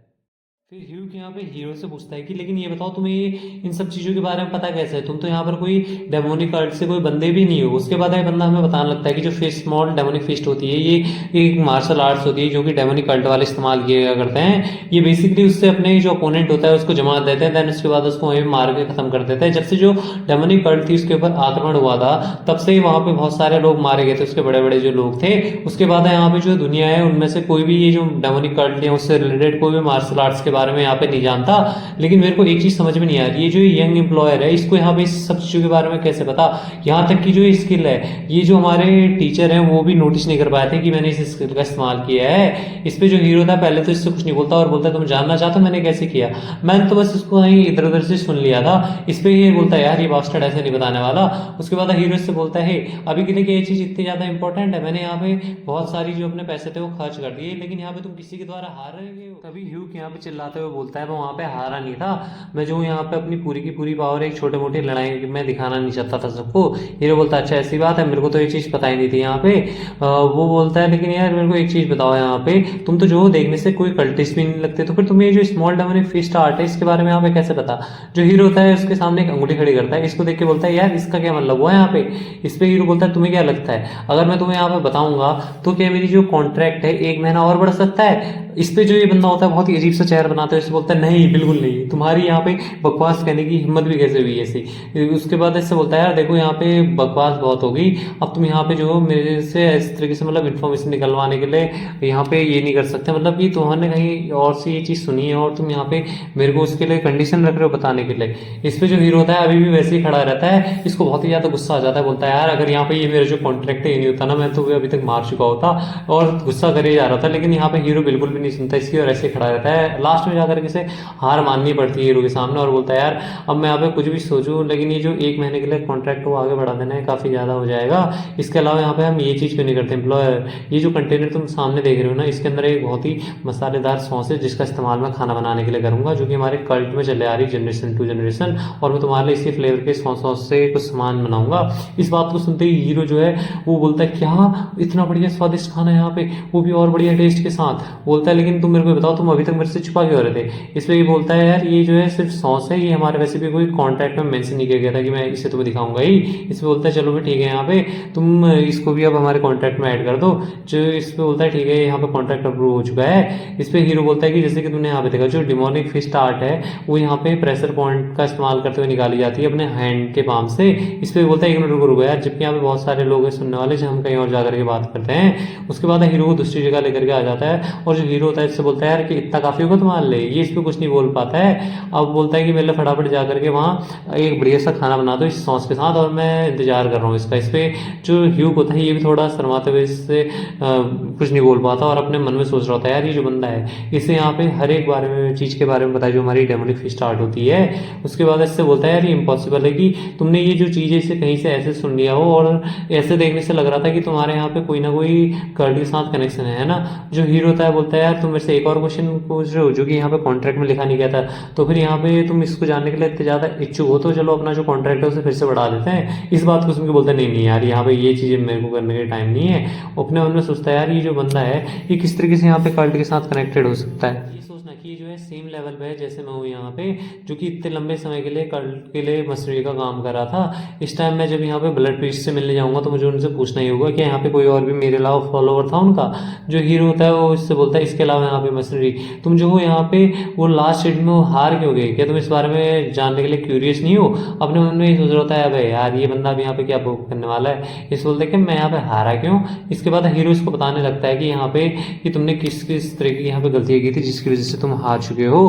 फिर ह्यू यहाँ पे हीरो से पूछता है कि लेकिन ये बताओ तुम्हें ये इन सब चीज़ों के बारे में पता कैसे है? तुम तो यहाँ पर कोई डेमोनिक आर्ट से कोई बंदे भी नहीं हो। उसके बाद ये बंदा हमें बताने लगता है कि जो फिश स्मॉल डेमोनिक फिस्ट होती है ये एक मार्शल आर्ट्स होती है जो कि डेमोनिक कल्ट वाले इस्तेमाल किया करते हैं। ये बेसिकली उससे अपने जो अपोनेंट होता है उसको जमा देते हैं, देन उसके बाद उसको वहीं मार के खत्म कर देते हैं। जब से जो डेमोनिक कल्ट थी उसके ऊपर आक्रमण हुआ था तब से ही वहाँ पे बहुत सारे लोग मारे गए थे, उसके बड़े बड़े जो लोग थे। उसके बाद यहाँ पे जो दुनिया है उनमें से कोई भी ये जो डेमोनिक कल्ट है उससे रिलेटेड कोई भी मार्शल आर्ट्स के बारे में यहाँ पे नहीं जानता। लेकिन मेरे को एक चीज समझ में नहीं आ रही, ये जो यंग एम्प्लॉयर है इसको यहाँ पे इस सब चीजों के बारे में कैसे पता? यहाँ तक की जो स्किल है ये जो हमारे टीचर हैं वो भी नोटिस नहीं कर पाए थे कि मैंने इस स्किल का इस्तेमाल किया है। इस पे जो हीरो था पहले तो इससे कुछ नहीं बोलता और बोलता है तुम जानना चाहते हो मैंने कैसे किया? मैंने तो बस इसको कहीं इधर उधर से सुन लिया था। इस पे ये बोलता है यार ये बास्टर्ड ऐसे नहीं बताने वाला। उसके बाद हीरो इससे बोलता है अभी के लिए ये चीज इतनी ज्यादा इंपॉर्टेंट है, मैंने यहाँ पे बहुत सारी जो अपने पैसे थे वो खर्च कर दिए, लेकिन यहाँ पे तुम किसी के द्वारा हार रहे हो। तभी ह्यू यहाँ पे चिल्लाते हुए बोलता है मैं वहां पे हारा नहीं था, मैं जो यहाँ पे अपनी पूरी की पूरी पावर एक छोटे मोटे लड़ाई में दिखाना नहीं चाहता था सबको। हीरो बोलता है अच्छा ऐसी बात है, मेरे को तो ये चीज पता ही नहीं थी यहाँ पे। वो बोलता है लेकिन यार मेरे को एक चीज बताओ यहाँ पे तुम तो जो देखने से कोई कल्टिस्ट भी नहीं लगते, तो फिर तुम्हें जो स्मॉल डेमोनिक फिस्ट आर्ट है इसके बारे में यहाँ पे कैसे पता? जो हीरो होता है उसके सामने एक अंगूठी खड़ी करता है, इसको देख के बोलता है यार इसका क्या मतलब हुआ यहाँ पे? इस पे हीरो बोलता है तुम्हें क्या लगता है अगर मैं तुम्हें यहाँ पे बताऊंगा तो क्या मेरी जो कॉन्ट्रैक्ट है 1 महीना और बढ़ सकता है? इस पे जो ये बंदा होता है बहुत ही अजीब सा चेहरा बनाता है, इससे बोलता है नहीं बिल्कुल नहीं, तुम्हारी यहाँ पे बकवास कहने की हिम्मत भी कैसे हुई ऐसी? उसके बाद इससे बोलता है यार देखो यहाँ पे बकवास बहुत होगी, अब तुम यहाँ पे जो मेरे से इस तरीके से मतलब इन्फॉर्मेशन निकलवाने के लिए यहाँ पे ये नहीं कर सकते, मतलब कि तुम्हारे कहीं और से ये चीज़ सुनी है और तुम यहाँ पे मेरे को उसके लिए कंडीशन रख रहे हो बताने के लिए। इस पे जो हीरो होता है अभी भी वैसे ही खड़ा रहता है, इसको बहुत ही ज़्यादा गुस्सा आ जाता है, बोलता है यार अगर यहाँ पे ये मेरा जो कॉन्ट्रैक्ट है ये नहीं होता ना मैं तो अभी तक मार चुका होता, और गुस्सा करे जा रहा था। लेकिन यहाँ पे हीरो बिल्कुल भी नहीं सुनता इसकी और ऐसे खड़ा रहता है। लास्ट में जाकर किसे हार माननी पड़ती है हीरो के सामने और बोलता है यार अब मैं यहाँ पे कुछ भी सोचूं लेकिन ये जो 1 महीने के लिए कॉन्ट्रैक्ट को आगे बढ़ा देना है काफ़ी ज़्यादा हो जाएगा। इसके अलावा यहाँ पे हम ये चीज़ क्यों नहीं करते एम्प्लॉयर? ये जो कंटेनर तुम सामने देख रहे हो ना इसके अंदर एक बहुत ही मसालेदार सॉस है जिसका इस्तेमाल मैं खाना बनाने के लिए करूँगा, जो कि हमारे कल्ट में चले आ रही जनरेशन टू जनरेशन, और मैं तुम्हारे लिए इसी फ्लेवर के सॉस से कुछ सामान बनाऊंगा। इस बात को सुनते ही हीरो जो है वो बोलता है क्या इतना बढ़िया स्वादिष्ट खाना यहाँ पे, वो भी और बढ़िया टेस्ट के साथ। बोलता है लेकिन तुम मेरे को बताओ तुम अभी तक मेरे से छुपा क्यों हो रहे थे। इस पे ये बोलता है यार ये जो है सिर्फ सॉस है, ये हमारे वैसे भी कोई कॉन्ट्रैक्ट में मेंशन नहीं किया गया था कि मैं इसे तुम्हें दिखाऊंगा ही। इस पे बोलता है चलो भी ठीक है, यहाँ पे तुम इसको भी अब हमारे कॉन्ट्रैक्ट में ऐड कर दो। जो इस पे बोलता है ठीक है, यहाँ पे कॉन्ट्रैक्ट अप्रूव हो चुका है। इस पे हीरो बोलता है कि जैसे कि तुमने यहाँ पे देखा, जो डिमोनिक फिस्ट आर्ट है वो यहाँ पे प्रेशर पॉइंट का इस्तेमाल करते हुए निकाली जाती है अपने हैंड के पाम से। इस पे बोलता है एक मिनट रुको रुको यार, जबकि यहाँ पे बहुत सारे लोग हैं सुनने वाले, जो हम कहीं और जाकर के बात करते हैं। उसके बाद हीरो को दूसरी जगह लेकर के आ जाता है, और जो हीरो होता है इससे बोलता है यार कि इतना काफी होगा तुम्हारे लिए। ये इस पे कुछ नहीं बोल पाता है। अब बोलता है कि मेरे फटाफट जाकर के वहाँ एक बढ़िया सा खाना बना दो इस सॉस के साथ, और मैं इंतजार कर रहा हूँ इसका। इस पे जो ह्यूग होता है ये भी थोड़ा शर्माते हुए इससे कुछ नहीं बोल पाता, और अपने मन में सोच रहा होता है यार ये जो बंदा है इसे यहाँ पे हर एक बारे में चीज के बारे में बताया जो हमारी डेमोनिक फिस्ट स्टार्ट होती है। उसके बाद इससे बोलता है यार ये इम्पॉसिबल है कि तुमने ये जो चीज है इसे कहीं से ऐसे सुन लिया हो, और ऐसे देखने से लग रहा था कि तुम्हारे यहाँ पे कोई ना कोई कर्ड के साथ कनेक्शन है ना। जो हीरो होता है बोलता है यार तुम मेरे से एक और क्वेश्चन पूछ रहे हो जो कि यहाँ पे कॉन्ट्रैक्ट में लिखा नहीं गया था, तो फिर यहाँ पे तुम इसको जानने के लिए इतने ज्यादा इच्छुक हो तो चलो अपना जो कॉन्ट्रैक्ट है उसे फिर से बढ़ा देते हैं। इस बात को सुन के बोलता है नहीं नहीं यार, यहाँ पे ये चीजें मेरे को करने का टाइम नहीं है। अपने मन में सोचता है यार ये जो बंदा है ये किस तरीके से यहाँ पे कल्ट के साथ कनेक्टेड हो सकता है। ये सोचना कि ये जो है सेम लेवल पे है जैसे मैं हूँ यहाँ पे, जो कि इतने लंबे समय के लिए कल्ट के लिए मशीनरी का काम कर रहा था। इस टाइम मैं जब यहाँ पे ब्लड प्रीस्ट से मिलने जाऊंगा तो मुझे उनसे पूछना ही होगा कि यहाँ पे कोई और भी मेरे अलावा फॉलोवर था उनका। जो हीरो होता है वो इससे बोलता है इसके अलावा यहाँ पे मशीनरी तुम जो हो यहाँ पे वो लास्ट स्टेज में वो हार क्यों गए, क्या तुम इस बारे में जानने के लिए क्यूरियस नहीं हो। अपने मन में ये सोच रहा होता है अबे यार ये बंदा भी यहाँ पे क्या करने वाला है। इस बोलते हैं कि मैं यहाँ पे हारा क्यों। इसके बाद हीरो इसको बताने लगता है कि यहाँ पे कि तुमने किस किस तरह की यहाँ पे गलतियाँ की थी जिसकी वजह से तुम हार चुके हो।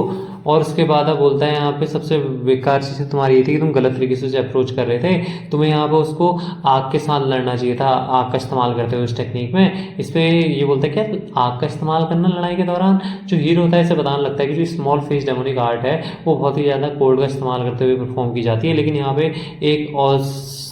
और उसके बाद अब बोलता है यहाँ पे सबसे बेकार चीज़ तुम्हारी ये थी कि तुम गलत तरीके से उसे अप्रोच कर रहे थे। तुम्हें यहाँ पे उसको आग के साथ लड़ना चाहिए था, आग का इस्तेमाल करते हुए उस टेक्निक में। इस पे ये बोलता है क्या आग का इस्तेमाल करना लड़ाई के दौरान। जो हीरो होता है इसे बताने लगता है कि जो स्मॉल फेस डेमोनिक आर्ट है वो बहुत ही ज़्यादा कोड का इस्तेमाल करते हुए परफॉर्म की जाती है, लेकिन यहाँ पे एक और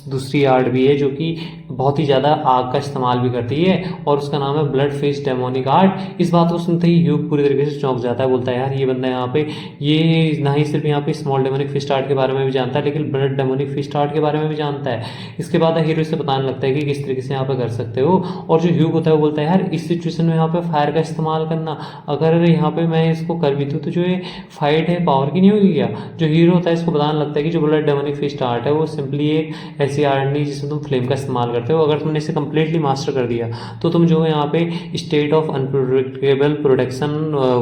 दूसरी आर्ट भी है जो कि बहुत ही ज़्यादा आग का इस्तेमाल भी करती है, और उसका नाम है ब्लड फेस डेमोनिक आर्ट। इस बात को सुनते ही ह्यूग पूरी तरीके से चौंक जाता है, बोलता है यार ये बंदा यहाँ पे ये ना ही सिर्फ यहाँ पे स्मॉल डेमोनिक फिस्ट आर्ट के बारे में भी जानता है लेकिन ब्लड डेमोनिक फिस्ट आर्ट के बारे में भी जानता है। इसके बाद हीरो से बताने लगता है कि किस तरीके से यहाँ पे कर सकते हो। और जो ह्यूग होता है वो बोलता है यार इस सिचुएशन में यहाँ पे फायर का इस्तेमाल करना, अगर यहाँ पे मैं इसको कर भी दूँ तो जो ये फाइट है पावर की नहीं होगी क्या। जो हीरो होता है इसको बताने लगता है कि जो ब्लड डेमोनिक फिस्ट आर्ट है वो सिंपली एक ऐसी आर्ट नहीं जिसमें तुम फ्लेम का इस्तेमाल करते हो। अगर तुमने इसे कंप्लीटली मास्टर कर दिया तो तुम जो है यहाँ पे state of unpredictable protection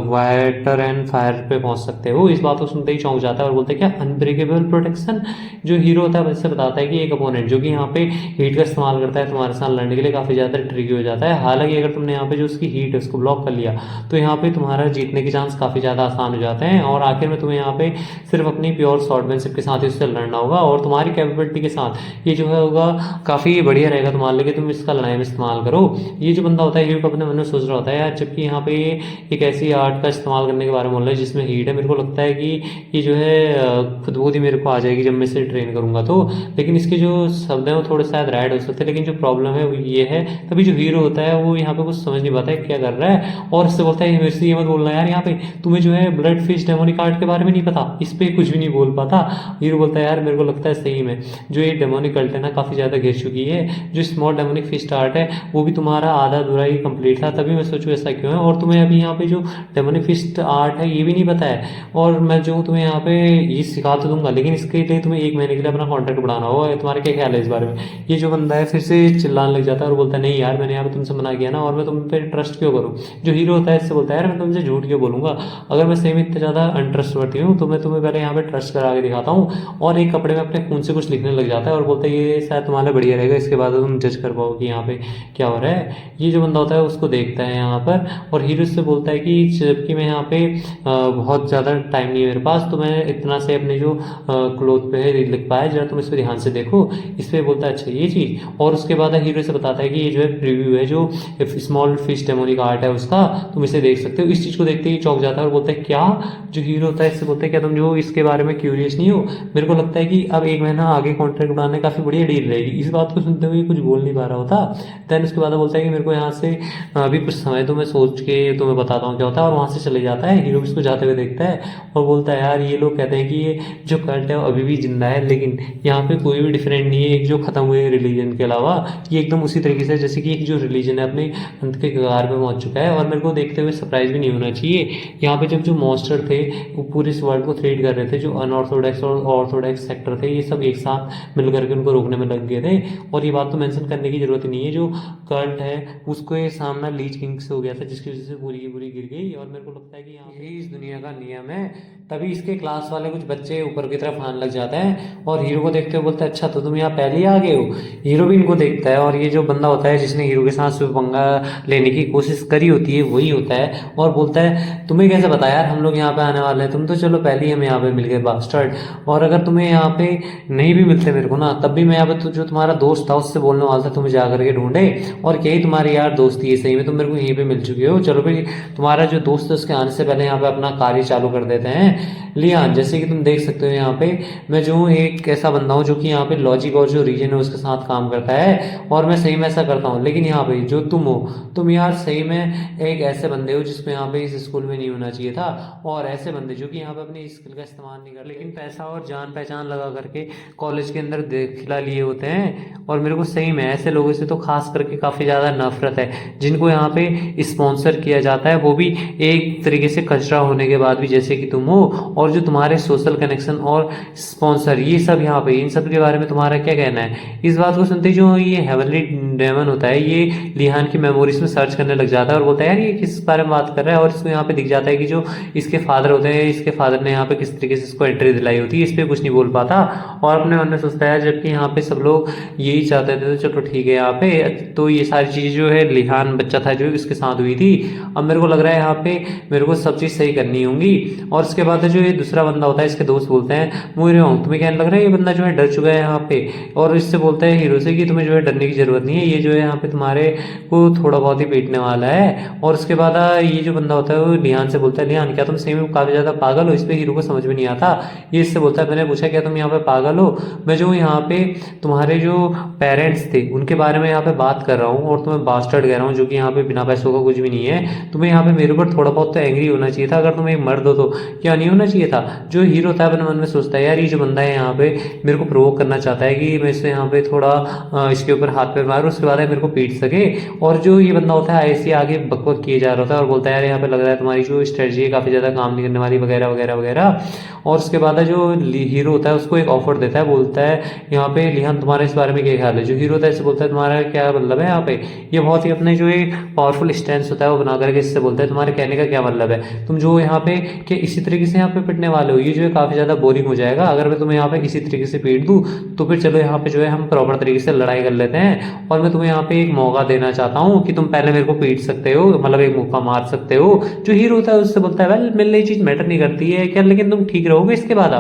water and fire पे पहुंच सकते हो। इस बात को सुनते ही चौंक जाता है और बोलते हैं क्या अनब्रेकेबल प्रोटेक्शन। जो हीरो होता है वैसे बताता है कि एक अपोनेंट जो कि यहाँ पे हीट का इस्तेमाल करता है तुम्हारे साथ लड़ने के लिए काफी ज्यादा ट्रिकी हो जाता है। हालांकि अगर तुमने यहाँ पे जो उसकी हीट है उसको ब्लॉक कर लिया तो यहाँ पे तुम्हारा जीतने के चांस काफी ज्यादा आसान हो जाते हैं, और आखिर में तुम्हें यहाँ पे सिर्फ अपनी प्योर स्वॉर्डमैनशिप के साथ ही उससे लड़ना होगा, और तुम्हारी कैपेबिलिटी के साथ ये जो है होगा काफी बढ़िया रहेगा तुम्हारे लिए कि तुम इसका लड़ाई में इस्तेमाल करो। ये जो बंदा होता है हीरो अपने मन में सोच रहा होता है यार जबकि यहाँ पे एक ऐसी आर्ट का इस्तेमाल करने के बारे में बोल रहा है जिसमें हीट है, मेरे को लगता है कि ये जो है खुद बहुत ही मेरे को आ जाएगी जब मैं इसे ट्रेन करूंगा तो। लेकिन इसके जो शब्द हैं वो थोड़े शायद राइट हो सकते हैं, लेकिन जो प्रॉब्लम है वो ये है तभी जो हीरो होता है वो यहाँ पे कुछ समझ नहीं पाता है क्या कर रहा है, और इससे बोलता है मेरे से ये मत बोलना यार यहाँ पे तुम्हें जो है ब्लड फिश डेमोनिक आर्ट के बारे में नहीं पता, इस पे कुछ भी नहीं बोल पाता। हीरो बोलता है यार मेरे को लगता है सही में जो ये डेमोनिक कल्ट है ना काफी ज्यादा घिर चुकी है। जो स्मॉल डेमोनिक फिस्ट आर्ट है वो भी तुम्हारा आधा अधूरा ही कंप्लीट था, तभी मैं सोचूं ऐसा क्यों है, और तुम्हें अभी यहाँ पे जो डेमोनिक फिस्ट आर्ट है ये भी नहीं पता है, और मैं जो तुम्हें यहाँ पे ये सिखा तो दूंगा लेकिन इसके लिए तुम्हें 1 महीने के लिए अपना कॉन्ट्रैक्ट बढ़ाना होगा। तुम्हारे क्या ख्याल है इस बारे में। ये जो बंदा है फिर से चिल्लाने लग जाता है और बोलता है नहीं यार मैंने यहाँ पे तुमसे मना किया ना, और मैं तुम पे ट्रस्ट क्यों करूँ। जो हीरो होता है इससे बोलता है यार मैं तुमसे झूठ क्यों बोलूंगा, अगर मैं सही में इतना ज्यादा अनट्रस्टवर्दी हूँ तो मैं तुम्हें पहले यहाँ पे ट्रस्ट करा के दिखाता हूँ। और एक कपड़े में अपने खून से कुछ लिखने लग जाता है और बोलता है ये शायद तुम्हारा बढ़िया रहेगा, इसके बाद तुम जज कर पाओ कि यहाँ पे क्या हो रहा है। ये जो बंदा होता है उसको देखता है यहाँ पर, और हीरो से बोलता है कि जबकि मैं यहाँ पे बहुत ज़्यादा टाइम नहीं है मेरे पास तो मैं इतना से अपने जो क्लोथ पे है लिख पाया, जरा तुम इस पर ध्यान से देखो। इस पर बोलता है अच्छा ये चीज़, और उसके बाद हीरो से बताता है कि ये जो है प्रीव्यू है जो स्मॉल फिश डेमोनिक आर्ट है उसका, तुम इसे देख सकते हो। इस चीज़ को देखते ही चौंक जाता है और बोलता है क्या। जो हीरो होता है इससे बोलता है क्या तुम जो इसके बारे में क्यूरियस नहीं हो, मेरे को लगता है कि अब 1 महीना आगे कॉन्ट्रैक्ट बनाने काफ़ी बढ़िया डील रहेगी। इस बात को सुनते मतलब ये कुछ बोल नहीं पा रहा होता। देन उसके बाद बोलता है कि मेरे को यहाँ से अभी कुछ समय तो मैं सोच के तुम्हें बताता हूँ क्या होता है, और वहाँ से चले जाता है। हीरो भी इसको जाते हुए देखता है और बोलता है यार ये लोग कहते हैं कि ये जो कल्ट है वो अभी भी जिंदा है, लेकिन यहाँ पे कोई भी डिफरेंट नहीं है एक जो खत्म हुए रिलीजन के अलावा। ये एकदम उसी तरीके से जैसे कि एक जो रिलीजन है अपने अंत के कगार पे पहुंच चुका है। और मेरे को देखते हुए सरप्राइज भी नहीं होना चाहिए, यहाँ पे जब जो मॉन्स्टर थे वो पूरे इस वर्ल्ड को थ्रेट कर रहे थे, जो अनऑर्थोडॉक्स और ऑर्थोडॉक्स सेक्टर थे ये सब एक साथ मिल करके उनको रोकने में लग गए थे। और ये बात तो मेंशन करने की जरूरत नहीं है, जो कल्ट है उसको ये सामना लीच किंग से हो गया था, जिसकी वजह से पूरी की पूरी गिर गई। और मेरे को लगता है कि यहाँ यही इस दुनिया का नियम है। तभी इसके क्लास वाले कुछ बच्चे ऊपर की तरफ आने लग जाते हैं और हीरो को देखते हुए बोलते हैं अच्छा तो तुम यहाँ पहले ही आ गए हो। हीरो भी इनको देखता है और ये जो बंदा होता है जिसने हीरो के साथ पंगा लेने की कोशिश करी होती है वही होता है, और बोलता है तुम्हें कैसे पता यार हम लोग यहाँ पे आने वाले हैं, तुम तो चलो पहले ही हम यहाँ पे मिल गए बास्टर्ड। और अगर तुम्हें यहाँ पे नहीं भी मिलते मेरे को ना, तब भी मैं यहाँ पे जो तुम्हारा दोस्त था उससे बोलने वाला था तुम्हें जा करके ढूंढे, और यही तुम्हारी यार दोस्ती है, सही में तुम मेरे को यहीं पे मिल चुके हो। चलो भाई तुम्हारा जो दोस्त है उसके आने से पहले यहाँ पे अपना कार्य चालू कर देते हैं। लियान जैसे कि तुम देख सकते हो यहाँ पे मैं जो हूँ एक ऐसा बंदा हूँ जो कि यहाँ पे लॉजिक और जो रीजन है उसके साथ काम करता है, और मैं सही में ऐसा करता हूँ। लेकिन यहाँ पे जो तुम हो, तुम यार सही में एक ऐसे बंदे हो जिसको यहाँ पे इस स्कूल में नहीं होना चाहिए था, और ऐसे बंदे जो कि यहाँ पे अपनी स्किल का इस्तेमाल नहीं कर, लेकिन पैसा और जान पहचान लगा करके कॉलेज के अंदर खिला लिए होते हैं। और मेरे को सही में ऐसे लोगों से तो खास करके काफ़ी ज़्यादा नफरत है, जिनको यहाँ पे स्पॉन्सर किया जाता है वो भी एक तरीके से कचरा होने के बाद भी, जैसे कि तुम हो। और जो तुम्हारे सोशल कनेक्शन और स्पॉन्सर ये सब यहाँ पे, इन सब के बारे में तुम्हारा क्या कहना है? इस बात को सुनते जो ये हेवनली डेमन होता है ये लिहान की मेमोरीज में सर्च करने लग जाता है और बोलता है यार ये किस बारे में बात कर रहा है। और इसको यहाँ पे दिख जाता है कि जो इसके फादर होते हैं, इसके फादर ने यहाँ पे किस तरीके से इसको एंट्री दिलाई होती है। इस पर कुछ नहीं बोल पाता और अपने मन में सोचता है जबकि यहाँ पे सब लोग यही चाहते थे, तो चलो ठीक है यहाँ पे तो ये सारी चीज़ जो है लिहान बच्चा था जो इसके साथ हुई थी। अब मेरे को लग रहा है यहाँ पे मेरे को सब चीज़ सही करनी होंगी। और उसके बाद जो ये दूसरा बंदा होता है इसके दोस्त बोलते हैं मुझे तुम्हें क्या लग रहा है ये बंदा जो है डर चुका है यहाँ पे, और इससे बोलता है हीरो से कि तुम्हें जो है डरने की जरूरत नहीं है, ये जो है यहाँ पे तुम्हारे को थोड़ा बहुत ही पीटने वाला है। और उसके बाद ये जो बंदा होता है वो लिहान से बोलता है लिहान क्या तुम सही में काफी ज्यादा पागल हो? इस पे हीरो को समझ में नहीं आता। ये इससे बोलता है मैंने पूछा क्या तुम यहाँ पे पागल हो? मैं जो यहाँ पे तुम्हारे जो पेरेंट्स थे उनके बारे में यहाँ पे बात कर रहा हूँ और तुम्हें बास्टर्ड कह रहा हूँ, जो कि यहाँ पे बिना पैसों का कुछ भी नहीं है। तुम्हें यहाँ पे मेरे ऊपर थोड़ा बहुत तो एंग्री होना चाहिए था, अगर तुम एक मर्द हो तो क्या नहीं होना चाहिए था? जो हीरो था अपने मन में सोचता है यार ये जो बंदा है यहाँ पे मेरे को प्रोवोक करना चाहता है कि मैं इससे यहाँ पे थोड़ा इसके ऊपर हाथ पैर मारूं, उसके बाद मेरे को पीट सके। और जो ये बंदा होता है ऐसे आगे बकबक किए जा रहा होता है और बोलता है यार यहाँ पे लग रहा है तुम्हारी जो स्ट्रेटजी है काफ़ी ज़्यादा काम नहीं करने वाली वगैरह वगैरह वगैरह। और उसके बाद जो हीरो होता है उसको एक ऑफर देता है, बोलता है यहाँ पे लिहान तुम्हारे इस बारे में क्या ख्याल है? जो हीरो होता है इससे बोलता है तुम्हारा क्या मतलब है यहाँ पे? ये बहुत ही अपने जो एक पावरफुल स्टैंड होता है वो बना करके इससे बोलता है तुम्हारे कहने का क्या मतलब है? तुम जो यहाँ पे कि इसी तरीके से यहाँ पे पिटने वाले हो, ये जो है काफ़ी ज़्यादा बोरिंग हो जाएगा। अगर मैं तुम्हें यहाँ पे इसी तरीके से पीट दूँ तो फिर चलो यहाँ पे जो है हम प्रॉपर तरीके से लड़ाई कर लेते हैं, और मैं तुम्हें यहाँ पे एक मौका देना चाहता हूँ कि तुम पहले मेरे को पीट सकते हो, मतलब एक मुक्का मार सकते हो। जो हीरो होता है उससे बोलता है वेल मेरे लिए चीज़ मैटर नहीं करती है क्या, लेकिन तुम ठीक रहोगे इसके बाद?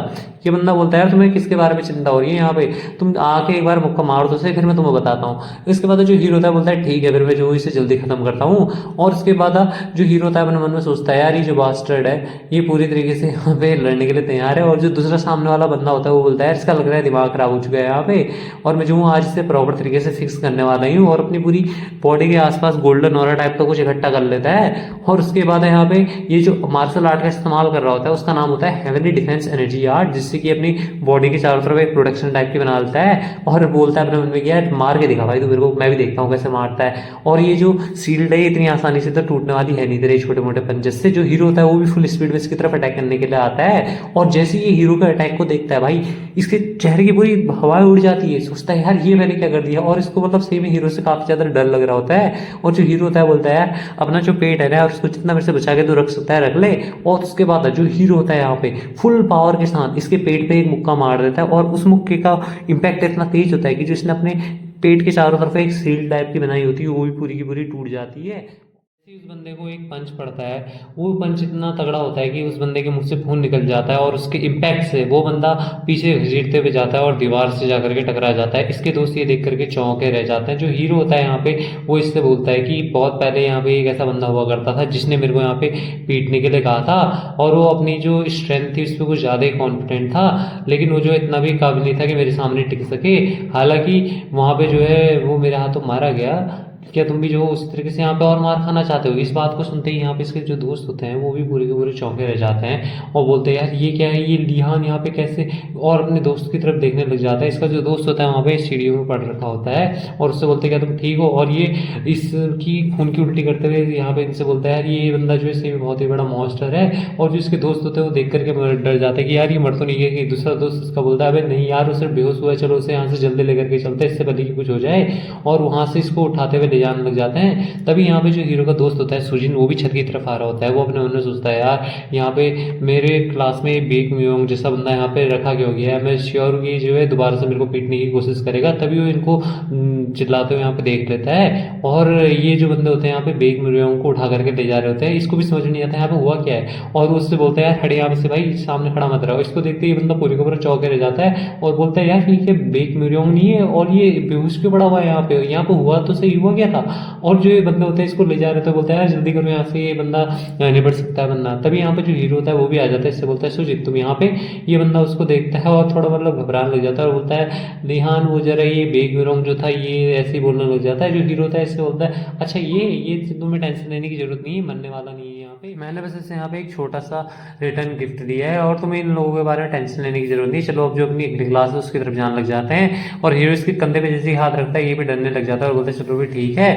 ये बंदा बोलता है यार तुम्हें किसके बारे में चिंता हो रही है यहाँ पे, तुम आके एक बार मुक्का मारो तो सही फिर मैं तुम्हें बताता हूँ। इसके बाद जो हीरो होता है बोलता है ठीक है फिर मैं जो इसे जल्दी खत्म करता हूँ। और उसके बाद जो हीरो होता है अपने मन में सोचता है यार ये जो बास्टर्ड है ये पूरी तरीके से यहाँ पे लड़ने के लिए तैयार है। और जो दूसरा सामने वाला बंदा होता है वो बोलता है इसका लग रहा है दिमाग खराब हो चुका है यहाँ पे, और मैं जो हूँ आज इसे प्रॉपर तरीके से फिक्स करने वाला ही हूँ। और अपनी पूरी बॉडी के आसपास गोल्डन ऑरा टाइप का कुछ इकट्ठा कर लेता है। और उसके बाद यहाँ पे ये जो मार्शल आर्ट का इस्तेमाल कर रहा होता है उसका नाम होता है हेवनली डिफेंस एनर्जी आर्ट, जिससे कि अपनी बॉडी के चारों तरफ एक प्रोटेक्शन टाइप की बना लेता है। और बोलता है अपने मन में कि यार मार के दिखा भाई, तो मेरे को मैं भी देखता हूँ कैसे मारता है। और ये जो सील्ड है इतनी आसानी से तो टूटने वाली है नहीं तेरे छोटे मोटे पंजे से। जो हीरो होता है वो भी फुल स्पीड में इसकी तरफ अटैक करने के लिए आता है, और जैसे ये हीरो के अटैक को देखता है भाई इसके चेहरे की पूरी हवाएं उड़ जाती है, सोचता है यार ये मैंने क्या कर दिया। और इसको मतलब सही में हीरो से काफी ज्यादा डर लग रहा होता है। और जो हीरो होता है बोलता है यार अपना जो पेट है ना उसको जितना मेरे से बचा के तो रख सकता है रख ले। और उसके बाद जो हीरो होता है यहाँ पे फुल पावर के साथ इसके पेट पे एक मुक्का मार देता है, और उस मुक्के का इम्पैक्ट इतना तेज होता है कि जो इसने अपने पेट के चारों तरफ एक सील टाइप की बनाई होती है वो भी पूरी की पूरी टूट जाती है। उस बंदे को एक पंच पड़ता है, वो पंच इतना तगड़ा होता है कि उस बंदे के मुंह से खून निकल जाता है और उसके इम्पैक्ट से वो बंदा पीछे घसीटते हुए जाता है और दीवार से जाकर के टकरा जाता है। इसके दोस्त ये देख करके चौंके रह जाते हैं। जो हीरो होता है यहाँ पे वो इससे बोलता है कि बहुत पहले यहाँ पे एक ऐसा बंदा हुआ करता था जिसने मेरे को यहाँ पे पीटने के लिए कहा था, और वो अपनी जो स्ट्रेंथ थी उस पर कुछ ज़्यादा ही कॉन्फिडेंट था, लेकिन वो जो इतना भी काबिल नहीं था कि मेरे सामने टिक सके। हालांकि वहाँ पे जो है वो मेरे हाथों मारा गया। क्या तुम भी जो उस तरीके से यहाँ पे और मार खाना चाहते हो? इस बात को सुनते ही यहाँ पे इसके जो दोस्त होते हैं वो भी पूरे के पूरे चौंके रह जाते हैं और बोलते हैं यार ये क्या है, ये लिहान यहाँ पे कैसे, और अपने दोस्त की तरफ देखने लग जाता है। इसका जो दोस्त होता है वहाँ पे सीढ़ियों में पड़ रखा होता है और उससे बोलते हैं क्या तुम ठीक हो, और ये इसकी खून की उल्टी करते हुए यहाँ पे इनसे बोलता है यार ये बंदा जो है सही में बहुत ही बड़ा मॉन्स्टर है। और जो इसके दोस्त होते हैं वो देख करके डर जाते हैं कि यार ये मर तो नहीं है। कि दूसरा दोस्त इसका बोलता है अबे नहीं यार वो सिर्फ बेहोश हुआ है, चलो उसे यहाँ से जल्दी लेकर के चलते हैं इससे पहले कि कुछ हो जाए, और वहाँ से इसको उठाते हुए ले जाने लग जाते हैं। तभी यहाँ पे जो हीरो का दोस्त होता है सुजिन, वो भी छत की तरफ आ रहा होता है। वो अपने मन में सोचता है यार यहाँ पे मेरे क्लास में बेक म्योंग जैसा बंदा यहाँ पे रखा क्यों गया है, मैं श्योर हूँ कि जो है दोबारा से मेरे को पीटने की कोशिश करेगा। तभी वो इनको चिल्लाते हुए यहाँ पे देख लेता है, और ये जो बंदे होते हैं यहाँ पे बेक म्योंग को उठा करके ले जा रहे होते हैं। इसको भी समझ नहीं आता यहाँ पे हुआ क्या है, और वो उससे बोलता है यार खड़े यहाँ से भाई, सामने खड़ा मत रहो। इसको देखते ही बंदा पूरी को पूरा चौंके रह जाता है और बोलता है यार ये बेक म्योंग नहीं है, और ये बेहोश क्यों पड़ा हुआ है यहाँ पे हुआ तो सही हुआ क्या था। और जो ये बंदे होते हैं इसको ले जा रहे थे, बोलता है यार जल्दी करो यहाँ से, ये बंदा निपट सकता है बंदा। तभी यहाँ पे जो हीरो होता है वो भी आ जाता है, इससे बोलता है सुजीत तुम यहाँ पे। ये बंदा उसको देखता है और थोड़ा मतलब घबराने लग जाता है और बोलता है लिहान वो जरा ये बेग मिरोंग जो था ये ऐसे ही बोलने लग जाता है। जो हीरो होता है इससे बोलता है अच्छा ये तुम्हें टेंशन लेने की जरूरत नहीं है, मरने वाला नहीं है यहाँ पे, मैंने बस इसे यहाँ पे एक छोटा सा रिटर्न गिफ्ट दिया है और तुम्हें इन लोगों के बारे में टेंशन लेने की जरूरत नहीं। चलो अब जो अपनी अगली क्लास है उसकी तरफ जाने लग जाते हैं। और हीरो इसके कंधे पे जैसे ही हाथ रखता है ये भी डरने लग जाता है और बोलता है चलो भी ठीक है,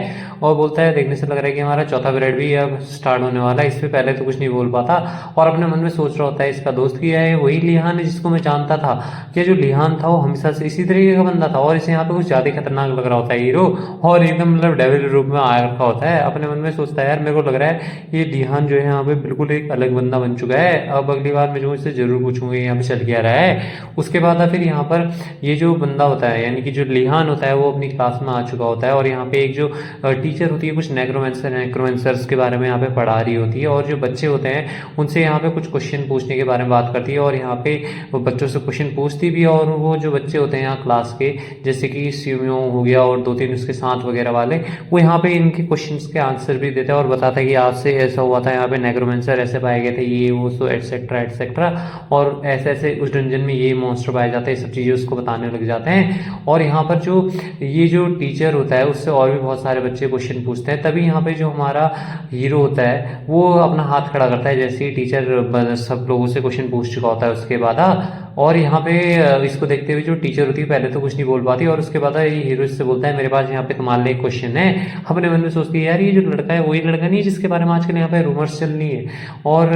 और बोलता है देखने से लग रहा है कि हमारा चौथा पीरियड भी अब स्टार्ट होने वाला है। इससे पहले तो कुछ नहीं बोल पाता और अपने मन में सोच रहा होता है इसका दोस्त किया है वही लिहान है जिसको मैं जानता था, कि जो लिहान था वो हमेशा से इसी तरीके का बंदा था और इसे यहाँ पे कुछ ज्यादा खतरनाक लग रहा होता है हीरो, और एकदम मतलब डेविल रूप में आ रखा होता है। अपने मन में सोचता है यार मेरे को लग रहा है ये लिहान जो है यहाँ पे बिल्कुल एक अलग बंदा बन चुका है, अब अगली बार मैं जो इससे जरूर पूछूंगा यहाँ पे चल क्या रहा है। उसके बाद फिर यहाँ पर ये जो बंदा होता है यानी कि जो लिहान होता है वो अपनी क्लास में आ चुका होता है और यहाँ पे एक जो टीचर होती है कुछ नेक्रोमेंसर्स के बारे में यहाँ पे पढ़ा रही होती है, और जो बच्चे होते हैं उनसे यहाँ पे कुछ क्वेश्चन पूछने के बारे में बात करती है और यहाँ पे वो बच्चों से क्वेश्चन पूछती भी है। और वो जो बच्चे होते हैं यहाँ क्लास के जैसे कि सिम्यो हो गया और दो तीन उसके साथ वगैरह वाले, वो यहाँ पे इनके क्वेश्चंस के आंसर भी देते हैं और बताता है कि आज से ऐसा हुआ था, यहाँ पे नेक्रोमेंसर ऐसे पाए गए थे, ये वो सो एटसेट्रा एटसेट्रा, और ऐसे ऐसे उस डंजन में ये मॉन्स्टर पाए जाते हैं, सब चीज़ें उसको बताने लग जाते हैं। और यहाँ पर जो ये जो टीचर होता है उससे और भी बहुत सारे बच्चे क्वेश्चन पूछते हैं। तभी यहाँ पे जो हमारा हीरो होता है वो अपना हाथ खड़ा करता है जैसे ही टीचर सब लोगों से क्वेश्चन पूछ चुका होता है उसके बाद। और यहाँ पे इसको देखते हुए जो टीचर होती है पहले तो कुछ नहीं बोल पाती और उसके बाद ये हीरो इससे बोलता है मेरे पास यहाँ पे तुम्हारे लिए क्वेश्चन है। अपने मन में सोचती है यार ये जो लड़का है वही लड़का नहीं है जिसके बारे में आजकल यहाँ पे रूमर्स चल रही है। और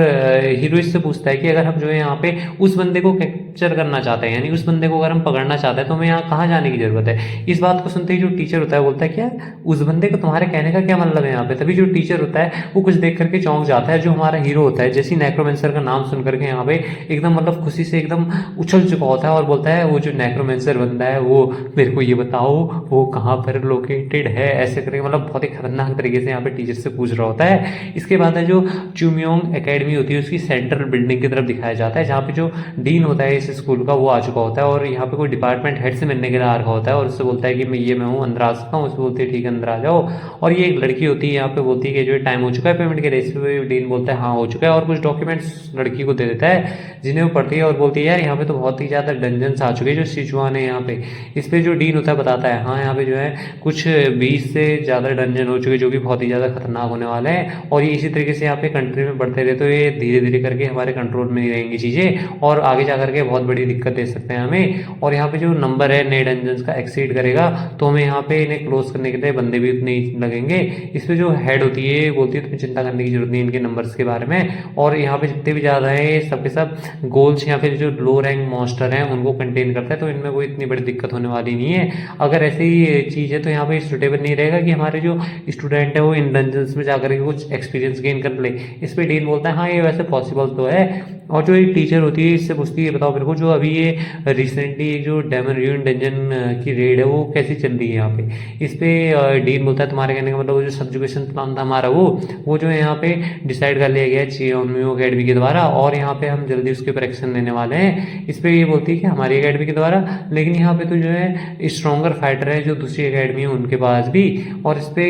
हीरो इससे पूछता है कि अगर हम जो है यहाँ पे उस बंदे को कैप्चर करना चाहते हैं यानी उस बंदे को अगर हम पकड़ना चाहते हैं तो हमें यहाँ कहाँ जाने की जरूरत है। इस बात को सुनते ही जो टीचर होता है बोलता है क्या उस बंदे को तुम्हारे कहने का क्या मतलब है यहाँ पे। तभी जो टीचर होता है वो कुछ देख करके चौंक जाता है। जो हमारा हीरो होता है जैसे नेक्रोमेंसर का नाम सुन करके यहाँ पे एकदम मतलब खुशी से एकदम उछल चुका होता है और बोलता है वो जो नेक्रोमेंसर बंदा है वो मेरे को ये बताओ वो कहाँ पर लोकेटेड है, ऐसे करके मतलब बहुत ही खतरनाक तरीके से यहाँ पे टीचर से पूछ रहा होता है। इसके बाद है जो चुम्योंग एकेडमी होती है उसकी सेंट्रल बिल्डिंग की तरफ दिखाया जाता है जहाँ पे जो डीन होता है इस स्कूल का वो आ चुका होता है और यहाँ पे कोई डिपार्टमेंट हेड से मिलने के लिए आ रखा होता है और उससे बोलता है कि मैं हूँ अंदर आ सकता हूँ। उससे बोलते हैं ठीक है अंदर आ जाओ। और ये एक लड़की होती है यहाँ पे बोलती है कि जो टाइम हो चुका है पेमेंट के लिए। इस पे डीन बोलता है हाँ हो चुका है और कुछ डॉक्यूमेंट्स लड़की को दे देता है जिन्हें वो पढ़ती है और बोलती है यार यहाँ पे तो बहुत ही ज़्यादा डंजन्स आ चुके हैं जो सिचुआन है यहाँ पे। इस पे जो डीन होता है बताता है हाँ यहाँ पे जो है कुछ 20 से ज़्यादा डंजन हो चुके जो कि बहुत ही ज़्यादा खतरनाक होने वाले हैं और ये इसी तरीके से यहाँ पे कंट्री में बढ़ते रहे तो ये धीरे धीरे करके हमारे कंट्रोल में नहीं रहेंगी चीज़ें और आगे जा करके बहुत बड़ी दिक्कत दे सकते हैं हमें। और यहाँ पे जो नंबर है नए डंजन्स का एक्सीड करेगा तो हमें यहाँ पे इन्हें क्लोज करने के लिए बंदे भी उतने ही लगेंगे। इस पे जो हेड होती है बोलती है तुम्हें चिंता करने की जरूरत नहीं इनके नंबर्स के बारे में। और यहाँ पे जितने भी ज़्यादा है सबके सब गोल्स या फिर जो लो रैंक मॉन्स्टर हैं उनको कंटेन करता है तो इनमें कोई इतनी बड़ी दिक्कत होने वाली नहीं है। अगर ऐसी चीज़ है तो यहाँ पे सुटेबल नहीं रहेगा कि हमारे जो स्टूडेंट है वो इन डंजन्स में जाकर के कुछ एक्सपीरियंस गेन कर ले। इस पे डीन बोलता है हाँ ये वैसे पॉसिबल तो है। और जो एक टीचर होती है इससे पूछती है बताओ मेरे मेरे को जो अभी ये रिसेंटली एक जो डेमन रूइन डंजन की रेड है वो कैसी चल रही है यहाँ पे। इस पे डीन बोलता है तुम्हारे कहने का मतलब वो जो सब्जुकेशन प्लान था हमारा वो जो है यहाँ पे डिसाइड कर लिया गया है चियोन्मियो अकेडमी के द्वारा, और यहाँ पे हम जल्दी उसके ऊपर एक्शन लेने वाले हैं। इस पे ये बोलती है कि हमारी अकेडमी के द्वारा, लेकिन यहाँ पे तो जो है स्ट्रॉन्गर फाइटर है जो दूसरी अकेडमी है उनके पास भी। और इस पे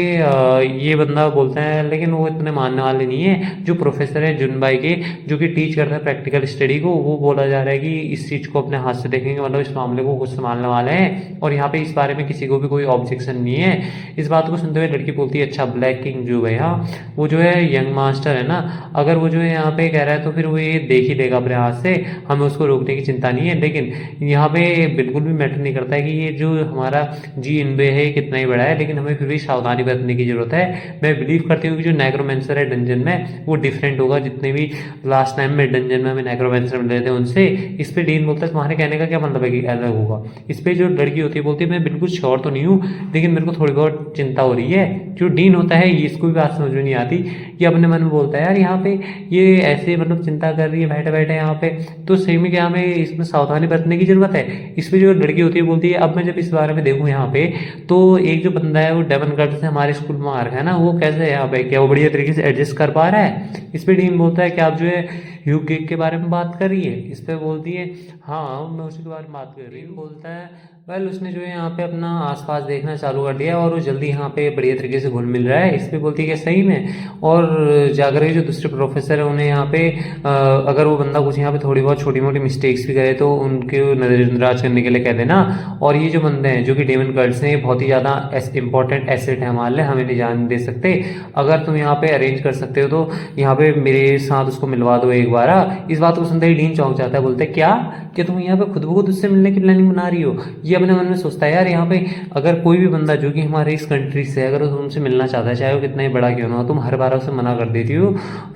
ये बंदा बोलता है लेकिन वो इतने मानने वाले नहीं है। जो प्रोफेसर है जुनबाई के, जो कि टीच करता है प्रैक्टिकल स्टडी को, वो बोला जा रहा है कि इस चीज़ को अपने हाथ से देखेंगे, मतलब इस मामले को खुद संभालने वाले हैं। और यहाँ पे इस बारे में किसी को भी कोई ऑब्जेक्शन नहीं है। इस बात को सुनते हुए लड़की बोलती है अच्छा ब्लैक किंग जो है यहाँ वो जो है यंग मास्टर है ना, अगर वो जो है यहाँ पे कह रहा है तो फिर वो ये देख ही लेगा अपने हाथ से, हमें उसको रोकने की चिंता नहीं है। लेकिन यहाँ पे बिल्कुल भी मैटर नहीं करता है कि ये जो हमारा जी इनबे है कितना ही बड़ा है, लेकिन हमें फिर भी सावधानी बरतने की जरूरत है। मैं बिलीव करती हूँ कि जो नेक्रोमेंसर है डंजन में वो डिफरेंट होगा, जितने भी लास्ट टाइम में डंजन में हमें नेक्रोमेंसर मिल रहे थे उनसे। इस पे डीन बोलता है तुम्हारे कहने का क्या मतलब है कि अलग होगा। इस पे जो लड़की होती है बोलती है मैं बिल्कुल श्योर तो नहीं हूँ, लेकिन मेरे को थोड़ी बहुत चिंता हो रही है। जो डीन होता है ये इसको भी बात समझ में नहीं आती, ये अपने मन में बोलता है यार यहाँ पे ये ऐसे मतलब चिंता कर रही है बैठे बैठे यहाँ पे, तो सही में क्या हमें इसमें सावधानी बरतने की जरूरत है। इस पे जो लड़की होती है बोलती है अब मैं जब इस बारे में देखूँ यहाँ पे तो एक जो बंदा है वो डेवनगढ़ से हमारे स्कूल में आ रखा है ना, वो कैसे है यहाँ पे, क्या वो बढ़िया तरीके से एडजस्ट कर पा रहा है। इस पे डीन बोलता है कि आप जो है ह्यू गिग के बारे में बात कर रही है। इस पे बोलती है हाँ मैं उसी के बारे में बात कर रही हूँ। बोलता है वेल उसने जो है यहाँ पे अपना आसपास देखना चालू कर दिया और वो जल्दी यहाँ पे बढ़िया तरीके से घुल मिल रहा है। इस पे बोलती है कि सही में, और जाकर के जो दूसरे प्रोफेसर है उन्हें यहाँ पे अगर वो बंदा कुछ यहाँ पे थोड़ी बहुत छोटी मोटी मिस्टेक्स भी करे तो उनके नजरअंदाज करने के लिए कह देना। और ये जो बंदे हैं जो कि डेमन कर्ट्स हैं बहुत ही ज़्यादा इंपॉर्टेंट एसेट है हमारे लिए, हमें नहीं जान दे सकते। अगर तुम यहाँ पे अरेंज कर सकते हो तो यहाँ पे मेरे साथ उसको मिलवा दो एक बार। इस बात को सुनते ही डीन चौंक जाता है, बोलते हैं क्या तुम यहाँ पे खुद ब खुद उससे मिलने की प्लानिंग बना रही हो। ये अपने मन में सोचता है यार यहाँ पे अगर कोई भी बंदा जो कि हमारे इस कंट्री से है अगर तुमसे मिलना चाहता है चाहे वो कितना ही बड़ा क्यों ना हो, तुम हर बार उसे मना कर देती हो,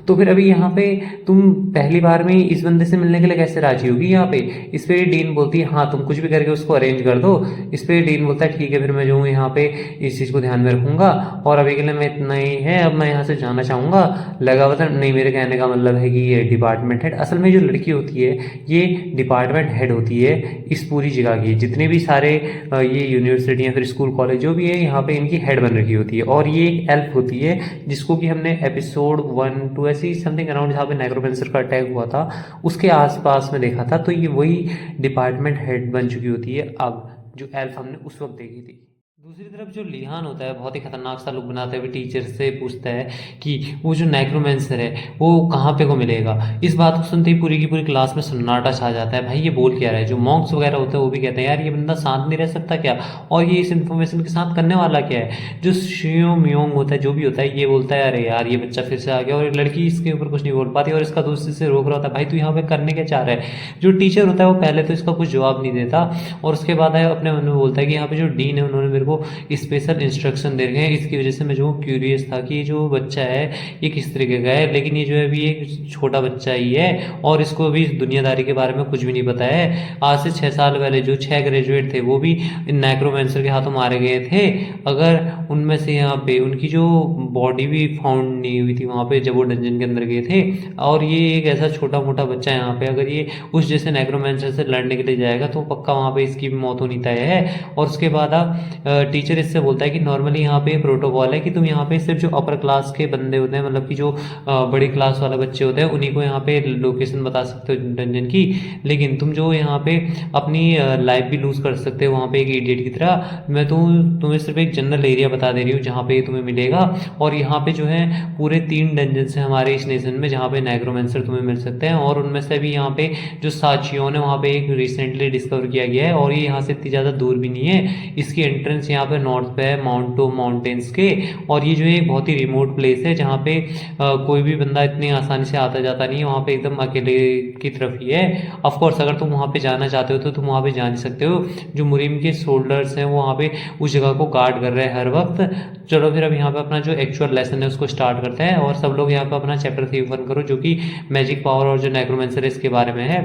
तो फिर अभी यहाँ पे तुम पहली बार में इस बंदे से मिलने के लिए कैसे राजी होगी यहाँ पे। इस पे डीन बोलती है हाँ तुम कुछ भी करके उसको अरेंज कर दो। इस पे डीन बोलता है ठीक है फिर मैं जो हूँ यहाँ पे इस चीज़ को ध्यान में रखूंगा और अभी के लिए मैं इतना ही है, अब मैं यहाँ से जाना चाहूँगा। लगा पता नहीं, मेरे कहने का मतलब है कि ये डिपार्टमेंट हेड, असल में जो लड़की होती है ये डिपार्टमेंट हेड होती है इस पूरी जगह की, जितने भी सारे ये यूनिवर्सिटी या फिर स्कूल कॉलेज जो भी है यहाँ पे इनकी हेड बन रखी होती है। और ये एक एल्फ होती है जिसको कि हमने एपिसोड 1-2 ऐसी समथिंग अराउंड जहाँ पे नेक्रोमेंसर का अटैक हुआ था उसके आसपास में देखा था, तो ये वही डिपार्टमेंट हेड बन चुकी होती है अब, जो एल्फ हमने उस वक्त देखी थी। दूसरी तरफ जो लिहान होता है बहुत ही खतरनाक सा लुक बनाते हुए टीचर से पूछता है कि वो जो नेक्रोमेंसर है वो कहाँ पे को मिलेगा। इस बात को सुनते ही पूरी की पूरी क्लास में सन्नाटा छा जाता है, भाई ये बोल क्या रहा है। जो मॉन्क्स वगैरह होते हैं वो भी कहते हैं यार ये बंदा शांत नहीं रह सकता क्या, और ये इस इन्फॉर्मेशन के साथ करने वाला क्या है। जो शियो मियोंग होता है जो भी होता है ये बोलता है अरे यार ये बच्चा फिर से आ गया, और एक लड़की इसके ऊपर कुछ नहीं बोल पाती और इसका दोस्त से रोक रहा होता है भाई तू यहाँ पे करने क्या चाह रहा है। जो टीचर होता है वो पहले तो इसका कुछ जवाब नहीं देता और उसके बाद अपने मन में बोलता है कि यहाँ पे जो डीन है उन्होंने मेरे को स्पेशल इंस्ट्रक्शन दे रखे हैं, इसकी वजह से मैं जो क्यूरियस था कि जो बच्चा है ये किस तरीके का है। लेकिन ये जो है अभी एक छोटा बच्चा ही है और इसको अभी दुनियादारी के बारे में कुछ भी नहीं पता है। आज से 6 साल पहले जो 6 ग्रेजुएट थे वो भी नेक्रोमेंसर के हाथों मारे गए थे, अगर उनमें से यहाँ पे उनकी जो बॉडी भी फाउंड नहीं हुई थी वहाँ पे जब वो डंजन के अंदर गए थे। और ये एक ऐसा छोटा मोटा बच्चा है यहाँ पे, अगर ये उस जैसे नेक्रोमेंसर से लड़ने के लिए जाएगा तो पक्का वहाँ पे इसकी भी मौत होनी तय है। और उसके बाद टीचर इससे बोलता है कि नॉर्मली यहाँ पे प्रोटोकॉल है कि तुम यहाँ पे सिर्फ जो अपर क्लास के बंदे होते हैं, मतलब कि जो बड़ी क्लास वाले बच्चे होते हैं उन्हीं को यहाँ पे लोकेशन बता सकते हो डंजन की, लेकिन तुम जो यहाँ पे अपनी लाइफ भी लूज कर सकते हो वहाँ पे एक इडियट की तरह। मैं तो तुम्हें सिर्फ एक जनरल एरिया बता दे रही हूँ जहाँ पे तुम्हें मिलेगा, और यहाँ पे जो है पूरे 3 डंजन है हमारे इस नेशन में जहाँ पे नेक्रोमेंसर तुम्हें मिल सकते हैं। और उनमें से भी यहाँ पे जो साचियोन है वहाँ पे एक रिसेंटली डिस्कवर किया गया है और ये यहाँ से इतनी ज़्यादा दूर भी नहीं है। इसकी एंट्रेंस यहाँ पे नॉर्थ पे है माउंटो माउंटेन्स के, और ये जो है बहुत ही रिमोट प्लेस है जहाँ पे कोई भी बंदा इतनी आसानी से आता जाता नहीं है, वहाँ पे एकदम अकेले की तरफ ही है। ऑफ कोर्स अगर तुम वहाँ पे जाना चाहते हो तो तुम वहाँ पे जा नहीं सकते हो, जो मुरीम के सोल्डर्स हैं वो वहाँ पे उस जगह को गार्ड कर रहे हैं हर वक्त। चलो फिर अब यहाँ पे अपना जो एक्चुअल लेसन है उसको स्टार्ट करते हैं, और सब लोग यहाँ पे अपना चैप्टर 3 ओपन करो जो कि मैजिक पावर और जो नेक्रोमेंसर है इसके बारे में है।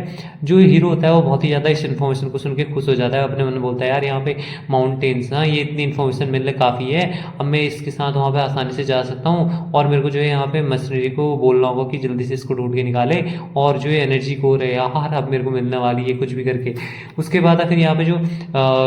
जो हीरो होता है वो बहुत ही ज़्यादा इस इन्फॉर्मेशन को सुन के खुश हो जाता है, अपने मन में बोलता है यार यहाँ पे माउंटेन्स, हाँ ये इतनी इन्फॉर्मेशन मिलने काफ़ी है, अब मैं इसके साथ वहाँ पे आसानी से जा सकता हूँ और मेरे को जो है यहाँ पे मशीनरी को बोलना होगा कि जल्दी से इसको ढूंढ के निकाले और जो है एनर्जी को रहे यार अब मेरे को मिलने वाली है कुछ भी करके। उसके बाद फिर यहाँ पे जो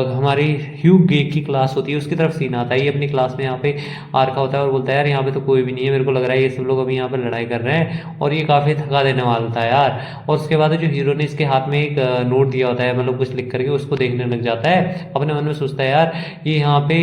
हमारी ह्यू गेक की क्लास होती है उसकी तरफ सीन आता है। ये अपनी क्लास में यहाँ पे आ रखा होता है और बोलता है यार यहाँ पे तो कोई भी नहीं है, मेरे को लग रहा है ये सब लोग अभी यहाँ पे लड़ाई कर रहे हैं और ये काफ़ी थका देने वाला होता है यार। और उसके बाद जो हीरो ने इसके हाथ में एक नोट दिया होता है, मतलब कुछ लिख करके उसको देखने लग जाता है। अपने मन में सोचता है यार ये यहाँ पे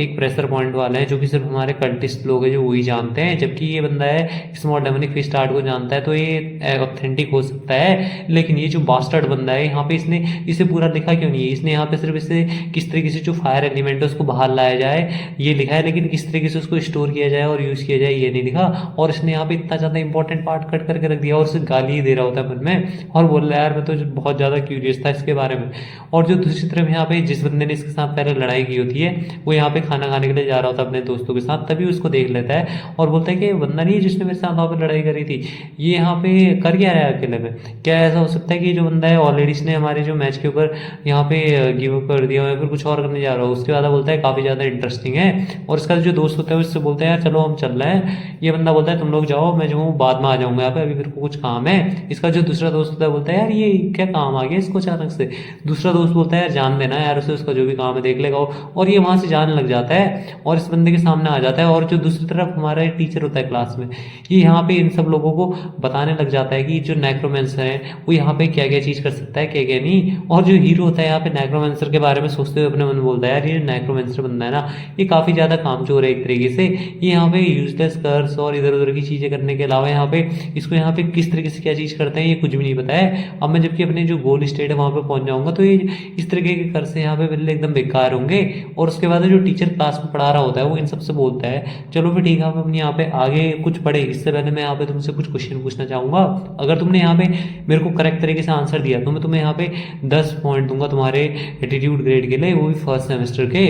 एक प्रेशर पॉइंट वाला है जो कि सिर्फ हमारे कल्टिस्ट लोग हैं जो वही जानते हैं, जबकि ये बंदा है स्मॉल डेमोनिक फिस्ट आर्ट को जानता है, तो ये ऑथेंटिक हो सकता है। लेकिन ये जो बास्टर्ड बंदा है यहाँ पे इसने इसे पूरा लिखा क्यों नहीं है, इसने यहाँ पे सिर्फ इसे किस तरीके से जो फायर एलिमेंट है उसको बाहर लाया जाए ये लिखा है, लेकिन किस तरीके से उसको स्टोर किया जाए और यूज़ किया जाए ये नहीं लिखा। और इसने यहाँ पे इतना ज़्यादा इंपॉर्टेंट पार्ट कट करके रख दिया और उसे गाली ही दे रहा होता है मन में और बोल रहा है यार मैं तो बहुत ज़्यादा क्यूरियस था इसके बारे में। और जो दूसरी तरफ यहाँ पे जिस बंदे ने इसके साथ पहले लड़ाई की होती है वो यहाँ पे खाना खाने के लिए जा रहा होता है अपने दोस्तों के साथ, तभी उसको देख लेता है और बोलता है कि ये बंदा नहीं है जिसने मेरे साथ वहाँ पे लड़ाई करी थी, ये यहाँ पे कर क्या रहा है अकेले में। क्या ऐसा हो सकता है कि जो बंदा है ऑलरेडी इसने हमारे जो मैच के ऊपर यहाँ पे गिव अप कर दिया या फिर कुछ और करने जा रहा हो। उसके बाद बोलता है काफ़ी ज़्यादा इंटरेस्टिंग है और इसका जो दोस्त होता है उससे बोलता है यार चलो हम चल रहे हैं। ये बंदा बोलता है तुम लोग जाओ, मैं जो हूँ बाद में आ जाऊँगा यहाँ पे, अभी मेरे को कुछ काम है। इसका जो दूसरा दोस्त होता है बोलता है यार ये क्या काम आ गया इसको अचानक से। दूसरा दोस्त बोलता है यार जान देना यार उसे, उसका जो भी काम है देख लेगा। और ये वहाँ से जाने लग जाता है और इस बंदे के सामने आ जाता है। और जो दूसरी तरफ हमारा टीचर होता है क्लास में, ये यहाँ पे इन सब लोगों को बताने लग जाता है कि जो नेक्रोमेंसर है वो यहाँ पे क्या क्या चीज़ कर सकता है क्या क्या नहीं। और जो हीरो होता है यहाँ पे नेक्रोमेंसर के बारे में सोचते हुए अपने मन में बोलता है यार ये नेक्रोमेंसर बंदा है ना ये काफ़ी ज़्यादा कामचोर है एक तरीके से। ये यहाँ पे यूजलेस कर्स और इधर उधर की चीज़ें करने के अलावा यहाँ पे इसको यहाँ पे किस तरीके से क्या चीज़ करते हैं ये कुछ भी नहीं पता है। अब मैं जबकि अपने जो गोल स्टेट है वहाँ पे पहुँच जाऊँगा तो ये इस तरीके के कर्स यहाँ पे बिल्कुल एकदम बेकार होंगे। और उसके बाद जो टीचर क्लास में पढ़ा रहा होता है वो इन सबसे बोलता है चलो फिर ठीक है हम अपने यहाँ पे आगे कुछ पढ़े, इससे पहले मैं यहाँ पे तुमसे कुछ क्वेश्चन पूछना चाहूँगा। अगर तुमने यहाँ पे मेरे को करेक्ट तरीके से आंसर दिया तो मैं तुम्हें यहाँ पे 10 पॉइंट दूंगा तुम्हारे एटीट्यूड ग्रेड के लिए, वो भी फर्स्ट सेमेस्टर के।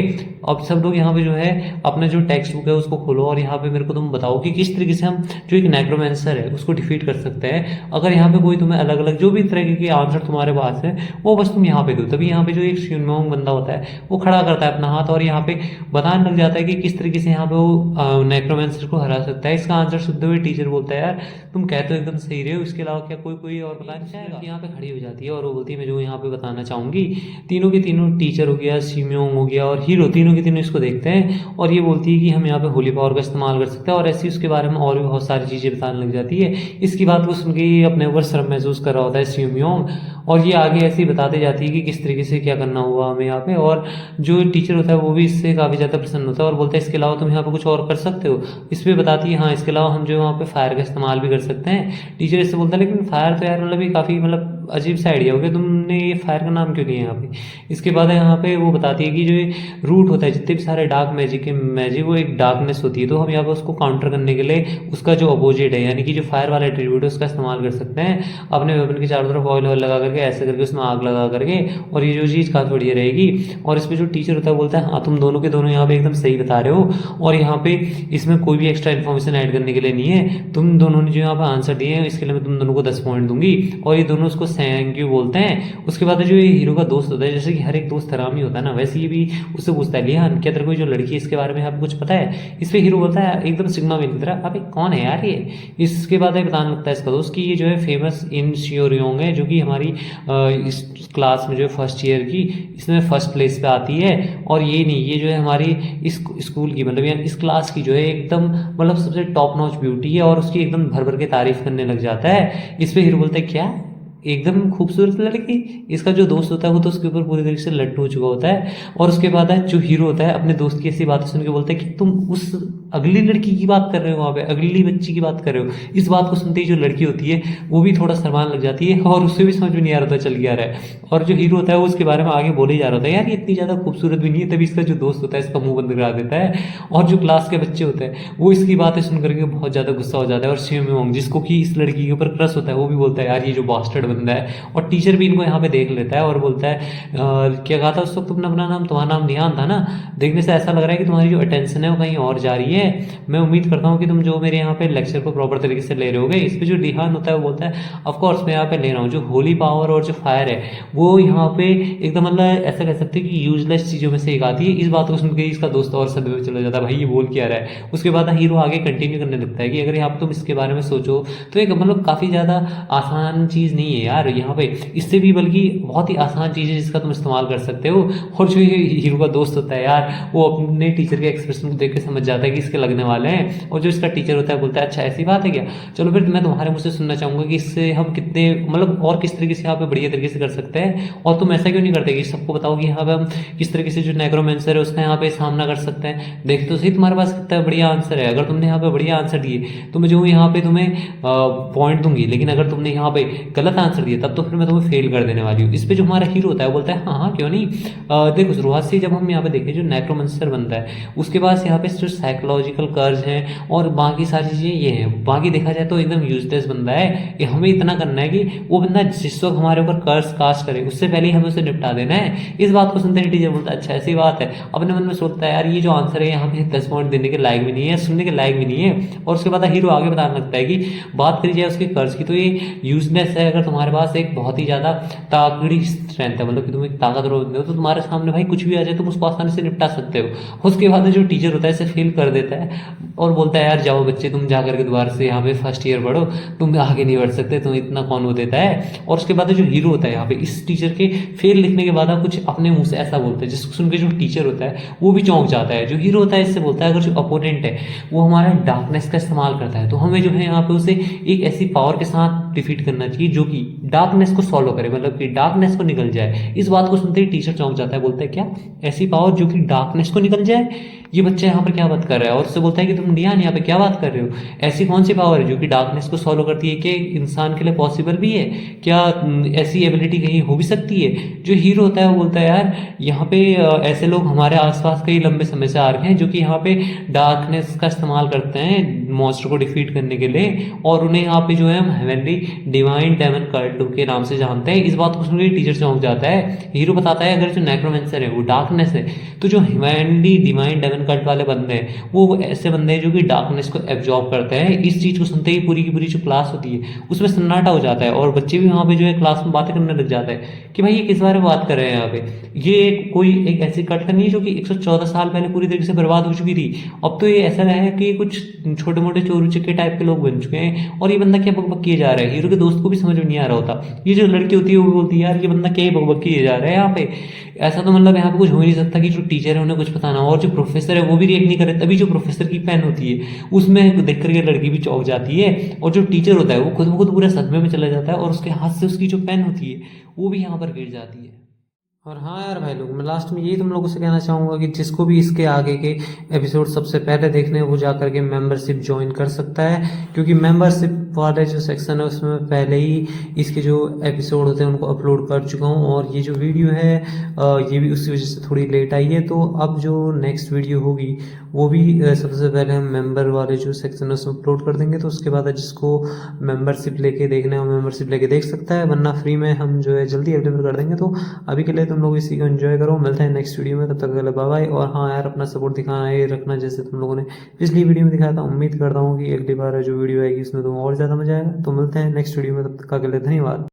अब सब लोग यहाँ पे जो है अपना जो टेक्स्ट बुक है उसको खोलो और यहाँ पे मेरे को तुम बताओ कि किस तरीके से हम जो एक नेक्रोमेंसर है उसको डिफीट कर सकते हैं। अगर यहाँ पे कोई तुम्हें अलग अलग जो भी तरह के आंसर तुम्हारे पास है वो बस तुम यहाँ पे दो। तभी यहाँ पे जो एक शिनमोंग बंदा होता है वो खड़ा करता है अपना हाथ और यहाँ पे बताने लग जाता है कि किस तरीके से यहाँ पे वो नेक्रोमेंसर को हरा सकता है। इसका आंसर सुनते हुए टीचर बोलता है यार तुम कहते तो एकदम सही रहे हो, इसके अलावा क्या कोई कोई और बताना चाहेगा। यहाँ पे खड़ी हो जाती है और वो बोलती है मैं जो यहाँ पे बताना चाहूँगी। तीनों के तीनों टीचर हो गया, सिम्योंग हो गया और हीरो, तीनों के तीनों इसको देखते हैं और ये बोलती है कि हम यहाँ पे होली पावर का इस्तेमाल कर सकते हैं और ऐसी उसके बारे में और भी बहुत सारी चीज़ें बताने लग जाती है। इसकी बात को सुन के अपने ऊपर शर्म महसूस कर रहा होता है सिम्योंग और ये आगे ऐसे ही बताते जाती है कि किस तरीके से क्या करना हुआ हमें यहाँ पे। और जो टीचर होता है वो भी इससे काफ़ी ज़्यादा प्रसन्न होता है और बोलता है इसके अलावा तुम यहाँ पे कुछ और कर सकते हो। इस पर बताती है हाँ इसके अलावा हम जो वहाँ पे फायर का इस्तेमाल भी कर सकते हैं। टीचर इससे बोलता है लेकिन फायर तो यार मतलब ये काफ़ी मतलब अजीब सा आइडिया हो गया, तुमने ये फायर का नाम क्यों लिया यहाँ पे। इसके बाद यहाँ पे वो बताती है कि जो ये रूट होता है जितने भी सारे डार्क मैजिक के मैजिक वो एक डार्कनेस होती है, तो हम यहाँ पे उसको काउंटर करने के लिए उसका जो अपोजिट है यानी कि जो फायर वाला एट्रीब्यूट है उसका इस्तेमाल कर सकते हैं अपने वेपन के चारों तरफ ऑयल लगा करके ऐसे करके उसमें आग लगा करके, और ये जो चीज़ काफ़ी बढ़िया रहेगी। और इसमें जो टीचर होता है बोलता है हाँ तुम दोनों के दोनों यहाँ पे एकदम सही बता रहे हो और यहाँ पे इसमें कोई भी एक्स्ट्रा इन्फॉर्मेशन ऐड करने के लिए नहीं है, तुम दोनों ने जो यहाँ पे आंसर दिए हैं इसके लिए मैं तुम दोनों को 10 पॉइंट दूंगी। और ये दोनों उसको थैंक यू बोलते हैं। उसके बाद जो ये हीरो का दोस्त होता है, जैसे कि हर एक दोस्त हरामी होता है ना, वैसे ये भी उससे पूछता है लिहान क्या तेरे को जो लड़की है इसके बारे में आपको कुछ पता है। इस पे हीरो बोलता है एकदम सिग्मा मेल की तरह अबे कौन है यार ये। इसके बाद बताने लगता है इसका दोस्त कि ये जो है फेमस इन शियोरियोंग है जो कि हमारी इस क्लास में जो है फर्स्ट ईयर की इसमें फर्स्ट प्लेस पे आती है। और ये नहीं, ये जो है हमारी इस स्कूल की मतलब इस क्लास की जो है एकदम मतलब सबसे टॉप नॉच ब्यूटी है और उसकी एकदम भर भर के तारीफ करने लग जाता है। इस पे हीरो बोलता है क्या एकदम खूबसूरत लड़की। इसका जो दोस्त होता है वो तो उसके ऊपर पूरी तरीके से लट्टू हो चुका होता है। और उसके बाद जो हीरो होता है अपने दोस्त की ऐसी बातें सुन के बोलता है कि तुम उस अगली लड़की की बात कर रहे हो, वहाँ पे अगली बच्ची की बात कर रहे हो। इस बात को सुनते ही जो लड़की होती है वो भी थोड़ा शर्माने लग जाती है और उससे भी समझ में नहीं आ रहा था चल क्या रहा है। और जो हीरो होता है वो उसके बारे में आगे बोले जा रहा होता है यार ये इतनी ज़्यादा खूबसूरत भी नहीं है। तभी इसका जो दोस्त होता है इसका मुंह बंद करा देता है। और जो क्लास के बच्चे होते हैं वो इसकी बातें सुन करके बहुत ज़्यादा गुस्सा हो जाता है। और शियोंग जिसको कि इस लड़की के ऊपर क्रश होता है वो भी बोलता है यार ये जो बास्टर्ड बंदा है, और टीचर भी इनको यहाँ पे देख लेता है और बोलता है क्या कहा था उस वक्त तुमने अपना नाम, तुम्हारा नाम ध्यान था ना, देखने से ऐसा लग रहा है कि तुम्हारी जो अटेंशन है वो कहीं और जा रही है। मैं उम्मीद करता हूँ कि तुम जो मेरे यहाँ पे लेक्चर को प्रॉपर तरीके से ले रहे होगे। इस पे जो ध्यान होता है वो बोलता है ऑफ कोर्स मैं यहाँ पे ले रहा हूँ, जो होली पावर और जो फायर है वो यहाँ पे एकदम मतलब ऐसा कह सकते हैं कि यूजलेस चीज़ों में से एक आती है। इस बात को सुन के इसका दोस्त और सदमे में चला जाता है, भाई ये बोल क्या रहा है। उसके बाद हीरो आगे कंटिन्यू करने लगता है कि अगर यहाँ पे तुम इसके बारे में सोचो तो एक मतलब काफ़ी ज़्यादा आसान चीज़ नहीं है यार यहाँ पे, इससे भी बल्कि बहुत ही आसान चीज़ है जिसका तुम इस्तेमाल कर सकते हो। और जो ये हीरो का दोस्त होता है यार वो अपने टीचर के एक्सप्रेशन को देख के समझ जाता है कि इसके लगने वाले हैं, और जो इसका टीचर होता है बोलता है अच्छा ऐसी बात है क्या, चलो फिर मैं तुम्हारे मुँह से सुनना चाहूँगा कि इससे हम कितने मतलब और किस तरीके से यहाँ पे बढ़िया तरीके से कर सकते हैं, और तुम ऐसा क्यों नहीं करते कि सबको बताओ कि यहाँ पे हम किस तरीके से जो नेक्रोमेंसर है उसका यहाँ पे सामना कर सकते हैं। देख तो सही तुम्हारे पास कितना बढ़िया आंसर है, अगर तुमने यहाँ पे बढ़िया आंसर दिए तो मैं जो यहाँ पे तुम्हें पॉइंट दूंगी, लेकिन अगर तुमने यहाँ पे गलत आंसर दिया तब तो फिर मैं तुम्हें फेल कर देने वाली हूँ। इस पे जो हमारा हीरो होता है वो बोलता है हाँ हाँ क्यों नहीं। देखो शुरुआत से जब हम यहाँ पे देखें जो नेक्रोमेंसर बनता है उसके पास यहाँ पे जो साइकोलॉजिकल कर्ज हैं और बाकी सारी चीज़ें ये हैं, बाकी देखा जाए तो एकदम यूजलेस बंदा है कि हमें इतना करना है कि वो बंदा जिस वक्त हमारे ऊपर कर्ज कास्ट करे उससे पहले ही हमें उसे निपटा देना है। इस बात को सुनते ही टीचर बोलता है अच्छा ऐसी बात है। अपने मन में सोचता है यार ये जो आंसर है यहाँ पे 10 पॉइंट देने के लायक भी नहीं है, सुनने के लायक भी नहीं है। और उसके बाद हीरो आगे बताने लगता है कि बात करी जाए उसके कर्ज की तो ये यूजलेस है, अगर तुम्हारे पास एक बहुत ही ज़्यादा ताकड़ी स्ट्रेंथ है, मतलब कि तुम एक ताकतवर बंदे हो तो तुम्हारे सामने भाई कुछ भी आ जाए तुम उसको आसानी से निपटा सकते हो। उसके बाद जो टीचर होता है इसे फेल कर देता है और बोलता है यार जाओ बच्चे तुम जा करके दोबारा से यहाँ पे फर्स्ट ईयर पढ़ो, तुम आगे नहीं बढ़ सकते, तुम इतना कौन वो देता है। और उसके बाद जो हीरो होता है यहाँ पे इस टीचर के फेल लिखने के बाद कुछ अपने मुंह से ऐसा बोलता है जिसको सुन के जो टीचर होता है वो भी चौंक जाता है। जो हीरो होता है इससे बोलता है अगर जो अपोनेंट है वो हमारा डार्कनेस का इस्तेमाल करता है तो हमें जो है यहाँ पे उसे एक ऐसी पावर के साथ डिफीट करना चाहिए जो कि डार्कनेस को सॉल्व करे, मतलब कि डार्कनेस को निकल जाए। इस बात को सुनते ही टीचर चौंक जाता है, बोलता है क्या ऐसी पावर जो कि डार्कनेस को निकल जाए, ये बच्चा यहाँ पर क्या बात कर रहा है। और उससे बोलता है कि तुम डियान यहाँ पे क्या बात कर रहे हो, ऐसी कौन सी पावर है जो कि डार्कनेस को सॉल्व करती है, कि इंसान के लिए पॉसिबल भी है क्या, ऐसी एबिलिटी कहीं हो भी सकती है। जो हीरो होता है वो बोलता है यार यहाँ पे ऐसे लोग हमारे आसपास कई लंबे समय से आ रहे हैं जो कि यहाँ पे डार्कनेस का इस्तेमाल करते हैं मॉन्स्टर को डिफीट करने के लिए, और उन्हें यहाँ पे जो है हम हेवनली डिवाइन डेमन कल्ट के नाम से जानते हैं। इस बात को सुनकर टीचर चौंक जाता है। हीरो बताता है अगर जो नेक्रोमेंसर है वो डार्कनेस है तो जो हेवनली डिवाइन डेमन कल्ट वाले बंदे हैं वो ऐसे बंदे हैं जो कि डार्कनेस को एब्जॉर्ब करते हैं। इस चीज को सुनते ही पूरी की पूरी जो क्लास होती है उसमें सन्नाटा हो जाता है और बच्चे भी वहाँ पे जो है क्लास में बातें करने लग जाते हैं कि भाई ये किस बारे में बात कर रहे हैं यहाँ पे। ये कोई एक ऐसी कल्ट नहीं है जो कि 114 साल पहले पूरी तरीके से बर्बाद हो चुकी थी, अब तो ये ऐसा है कि कुछ छोटे मोटे चोरू चक्के टाइप के लोग बन चुके हैं और ये बंदा क्या बकबक किए जा रहा है। हीरो के दोस्त को भी समझ में नहीं आ रहा होता। ये जो लड़की होती है वो बोलती है यार ये बंदा क्या बकबक किए जा रहा है यहाँ पे, ऐसा तो मतलब यहाँ पे कुछ हो ही नहीं सकता कि जो टीचर है उन्हें कुछ पता ना हो। और जो प्रोफेसर है वो भी रिएक्ट नहीं करे, तभी जो प्रोफेसर की पेन होती है उसमें देख करके लड़की भी चौंक जाती है, और जो टीचर होता है वो खुद पूरा सदमे में चला जाता है और उसके हाथ से उसकी जो पेन होती है वो भी यहाँ पर गिर जाती है। और हाँ यार भाई लोग, मैं लास्ट में यही तुम लोगों से कहना चाहूँगा कि जिसको भी इसके आगे के एपिसोड सबसे पहले देखने हैं वो जा करके मेंबरशिप ज्वाइन कर सकता है, क्योंकि मेंबरशिप वाले जो सेक्शन है उसमें पहले ही इसके जो एपिसोड होते हैं उनको अपलोड कर चुका हूँ, और ये जो वीडियो है ये भी उसी वजह से थोड़ी लेट आई है। तो अब जो नेक्स्ट वीडियो होगी वो भी सबसे पहले हम मेंबर वाले जो सेक्शन है उसमें अपलोड कर देंगे। तो उसके बाद जिसको मेंबरशिप लेके देखना है वो मेंबरशिप लेके देख सकता है, वरना फ्री में हम जो है जल्दी अवेलेबल कर देंगे। तो अभी के लिए तुम लोग इसी को एंजॉय करो, मिलते हैं नेक्स्ट वीडियो में, तब तक के लिए बाय बाय। और हाँ यार अपना सपोर्ट दिखाना ये रखना जैसे तुम लोगों ने पिछली वीडियो में दिखाया था। उम्मीद करता हूँ कि अगली बार जो वीडियो आएगी उसमें तुम्हें और ज़्यादा मजा आएगा। तो मिलते हैं नेक्स्ट वीडियो में, तब तक के लिए धन्यवाद।